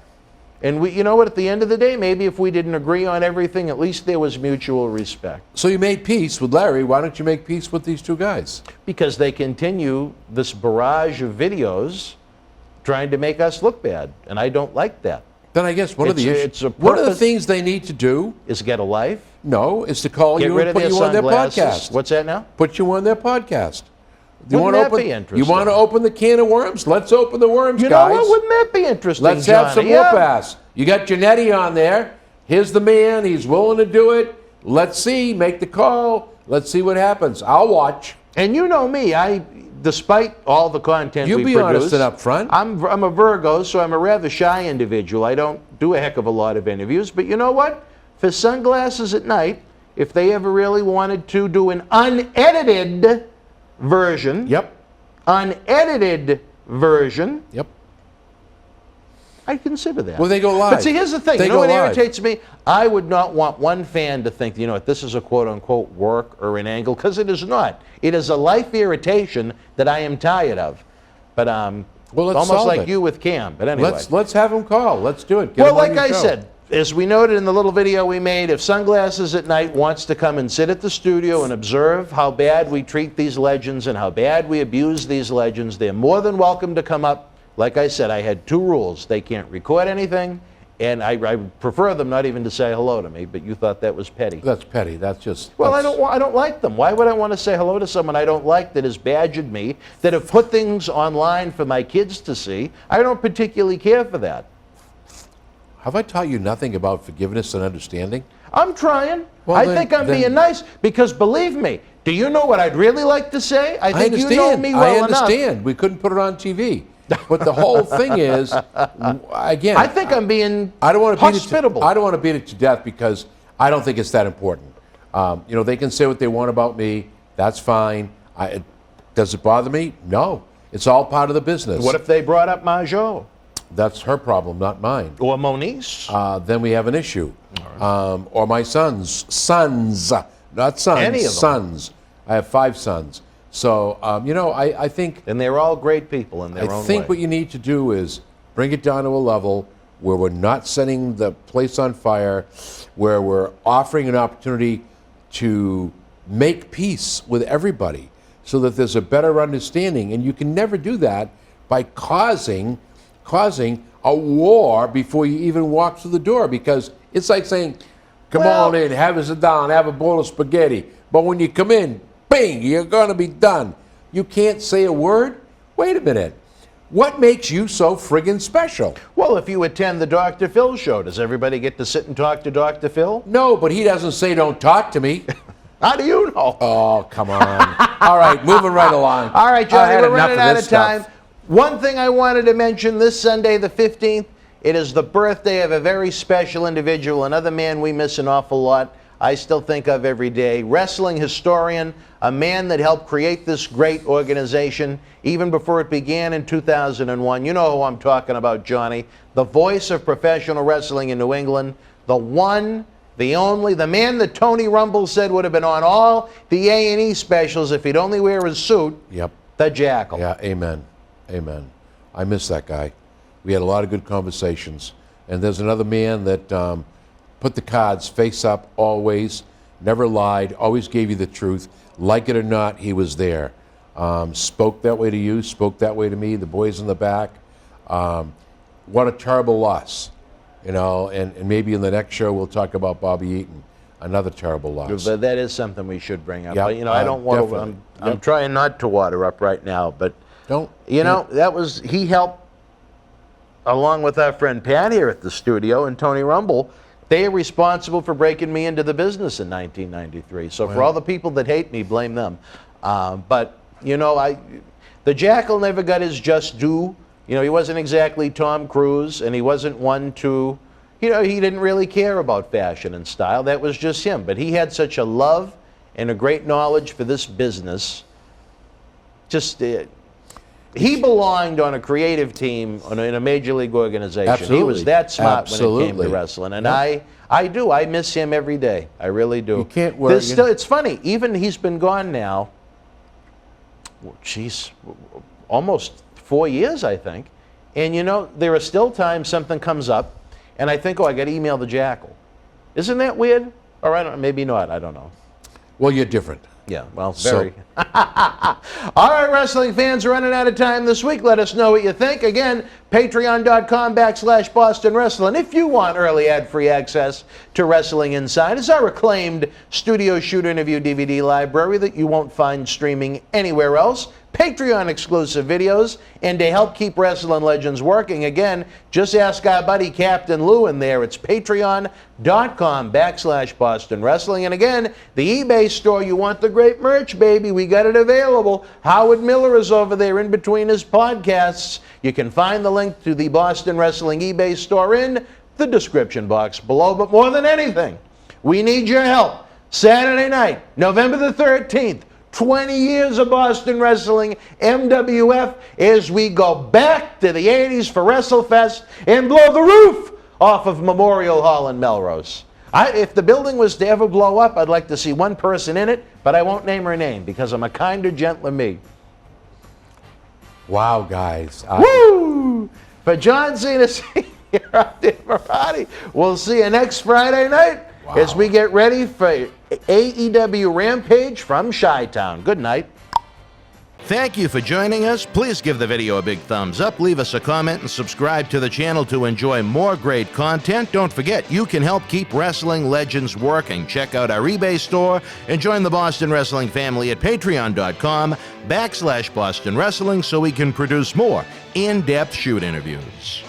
And we, you know what, at the end of the day, maybe if we didn't agree on everything, at least there was mutual respect. So you made peace with Larry. Why don't you make peace with these two guys? Because they continue this barrage of videos trying to make us look bad, and I don't like that. Then I guess one of the purpose things they need to do is get a life. No, is to call Get you rid and of put their you on their sunglasses. podcast. What's that now? Put you on their podcast. Wouldn't that be interesting? You want to open the can of worms? Let's open the worms, You guys. know what? Wouldn't that be interesting, Let's have some Johnny? whoop-ass. You got Jannetty on there. Here's the man. He's willing to do it. Let's see. Make the call. Let's see what happens. I'll watch. And you know me. Despite all the content You we be produce, honest and up front. I'm a Virgo, so I'm a rather shy individual. I don't do a heck of a lot of interviews. But you know what? For Sunglasses at Night, if they ever really wanted to do an unedited version, unedited version, I'd consider that. Well, they go live. But see, here's the thing. They You know go what live. irritates me? I would not want one fan to think, you know what, this is a quote-unquote work or an angle, because it is not. It is a life irritation that I am tired of. But well, let's almost solve like it. you with Cam. But anyway. Let's have him call. Let's do it. Get Well, him on like your I show. said, as we noted in the little video we made, if Sunglasses at Night wants to come and sit at the studio and observe how bad we treat these legends and how bad we abuse these legends, they're more than welcome to come up. Like I said, I had two rules. They can't record anything, and I prefer them not even to say hello to me, but you thought that was petty. That's petty. That's just... Well, that's... I don't like them. Why would I want to say hello to someone I don't like that has badgered me, that have put things online for my kids to see? I don't particularly care for that. Have I taught you nothing about forgiveness and understanding? I'm trying. Well, I think I'm being nice, because believe me, do you know what I'd really like to say? I think you know me well I enough. understand. We couldn't put it on TV. But the whole thing is, again... I think I'm being hospitable. I don't want to beat it to death, because I don't think it's that important. You know, they can say what they want about me. That's fine. Does it bother me? No. It's all part of the business. What if they brought up Marjo? That's her problem, not mine. Or Moniz? Then we have an issue. Or my sons, not sons, Any of them. sons. I have 5 sons. So, you know, I think... And they're all great people in their own way. I think what you need to do is bring it down to a level where we're not setting the place on fire, where we're offering an opportunity to make peace with everybody so that there's a better understanding. And you can never do that by causing a war before you even walk through the door, because it's like saying, come on in, have a sit down, have a bowl of spaghetti. But when you come in, bing, you're going to be done. You can't say a word? Wait a minute. What makes you so friggin' special? Well, if you attend the Dr. Phil show, does everybody get to sit and talk to Dr. Phil? No, but he doesn't say don't talk to me. How do you know? Oh, come on. All right, moving right along. All right, Johnny, we're running out of this time. stuff. One thing I wanted to mention, this Sunday the 15th, it is the birthday of a very special individual, another man we miss an awful lot. I still think of every day. Wrestling historian, a man that helped create this great organization even before it began in 2001. You know who I'm talking about, Johnny. The voice of professional wrestling in New England. The one, the only, the man that Tony Rumble said would have been on all the A&E specials if he'd only wear his suit. Yep. The Jackal. Yeah, amen. Amen. I miss that guy. We had a lot of good conversations. And there's another man that put the cards face up always, never lied, always gave you the truth. Like it or not, he was there. Spoke that way to you, spoke that way to me, the boys in the back. What a terrible loss. You know, and maybe in the next show we'll talk about Bobby Eaton. Another terrible loss. But that is something we should bring up. Yep, But, you know, I don't want to, I'm trying not to water up right now, but, you know, he helped, along with our friend Pat here at the studio and Tony Rumble, they are responsible for breaking me into the business in 1993. So for all the people that hate me, blame them. But, you know, the Jackal never got his just due. You know, he wasn't exactly Tom Cruise, and he wasn't one to, you know, he didn't really care about fashion and style. That was just him. But he had such a love and a great knowledge for this business. Just, he belonged on a creative team in a major league organization. Absolutely. He was that smart when it came to Absolutely. wrestling. And I miss him every day. I really do. You can't wear... It's funny. Even he's been gone now, geez, almost 4 years, I think. And, you know, there are still times something comes up, and I think, oh, I got to email the Jackal. Isn't that weird? Or I don't, maybe not, I don't know. Well, you're different. Yeah, well, very. All right, wrestling fans, are running out of time this week. Let us know what you think. Again, patreon.com/Boston Wrestling. If you want early ad-free access to Wrestling Insiders, our acclaimed studio shoot interview DVD library that you won't find streaming anywhere else, Patreon exclusive videos, and to help keep Wrestling Legends working, again, just ask our buddy Captain Lou in there. It's patreon.com/Boston Wrestling. And again, the eBay store, you want the great merch, baby. We got it available. Howard Miller is over there in between his podcasts. You can find the link to the Boston Wrestling eBay store in the description box below. But more than anything, we need your help. Saturday night, November the 13th, 20 years of Boston Wrestling, MWF, as we go back to the 80s for WrestleFest and blow the roof off of Memorial Hall in Melrose. If the building was to ever blow up, I'd like to see one person in it, but I won't name her name because I'm a kinder, gentler me. Wow, guys. Woo! For John Cena, I'm Dave Marty. We'll see you next Friday night as we get ready for AEW Rampage from Chi-Town. Good night. Thank you for joining us. Please give the video a big thumbs up, leave us a comment, and subscribe to the channel to enjoy more great content. Don't forget, you can help keep Wrestling Legends working. Check out our eBay store and join the Boston Wrestling family at patreon.com/Boston Wrestling so we can produce more in-depth shoot interviews.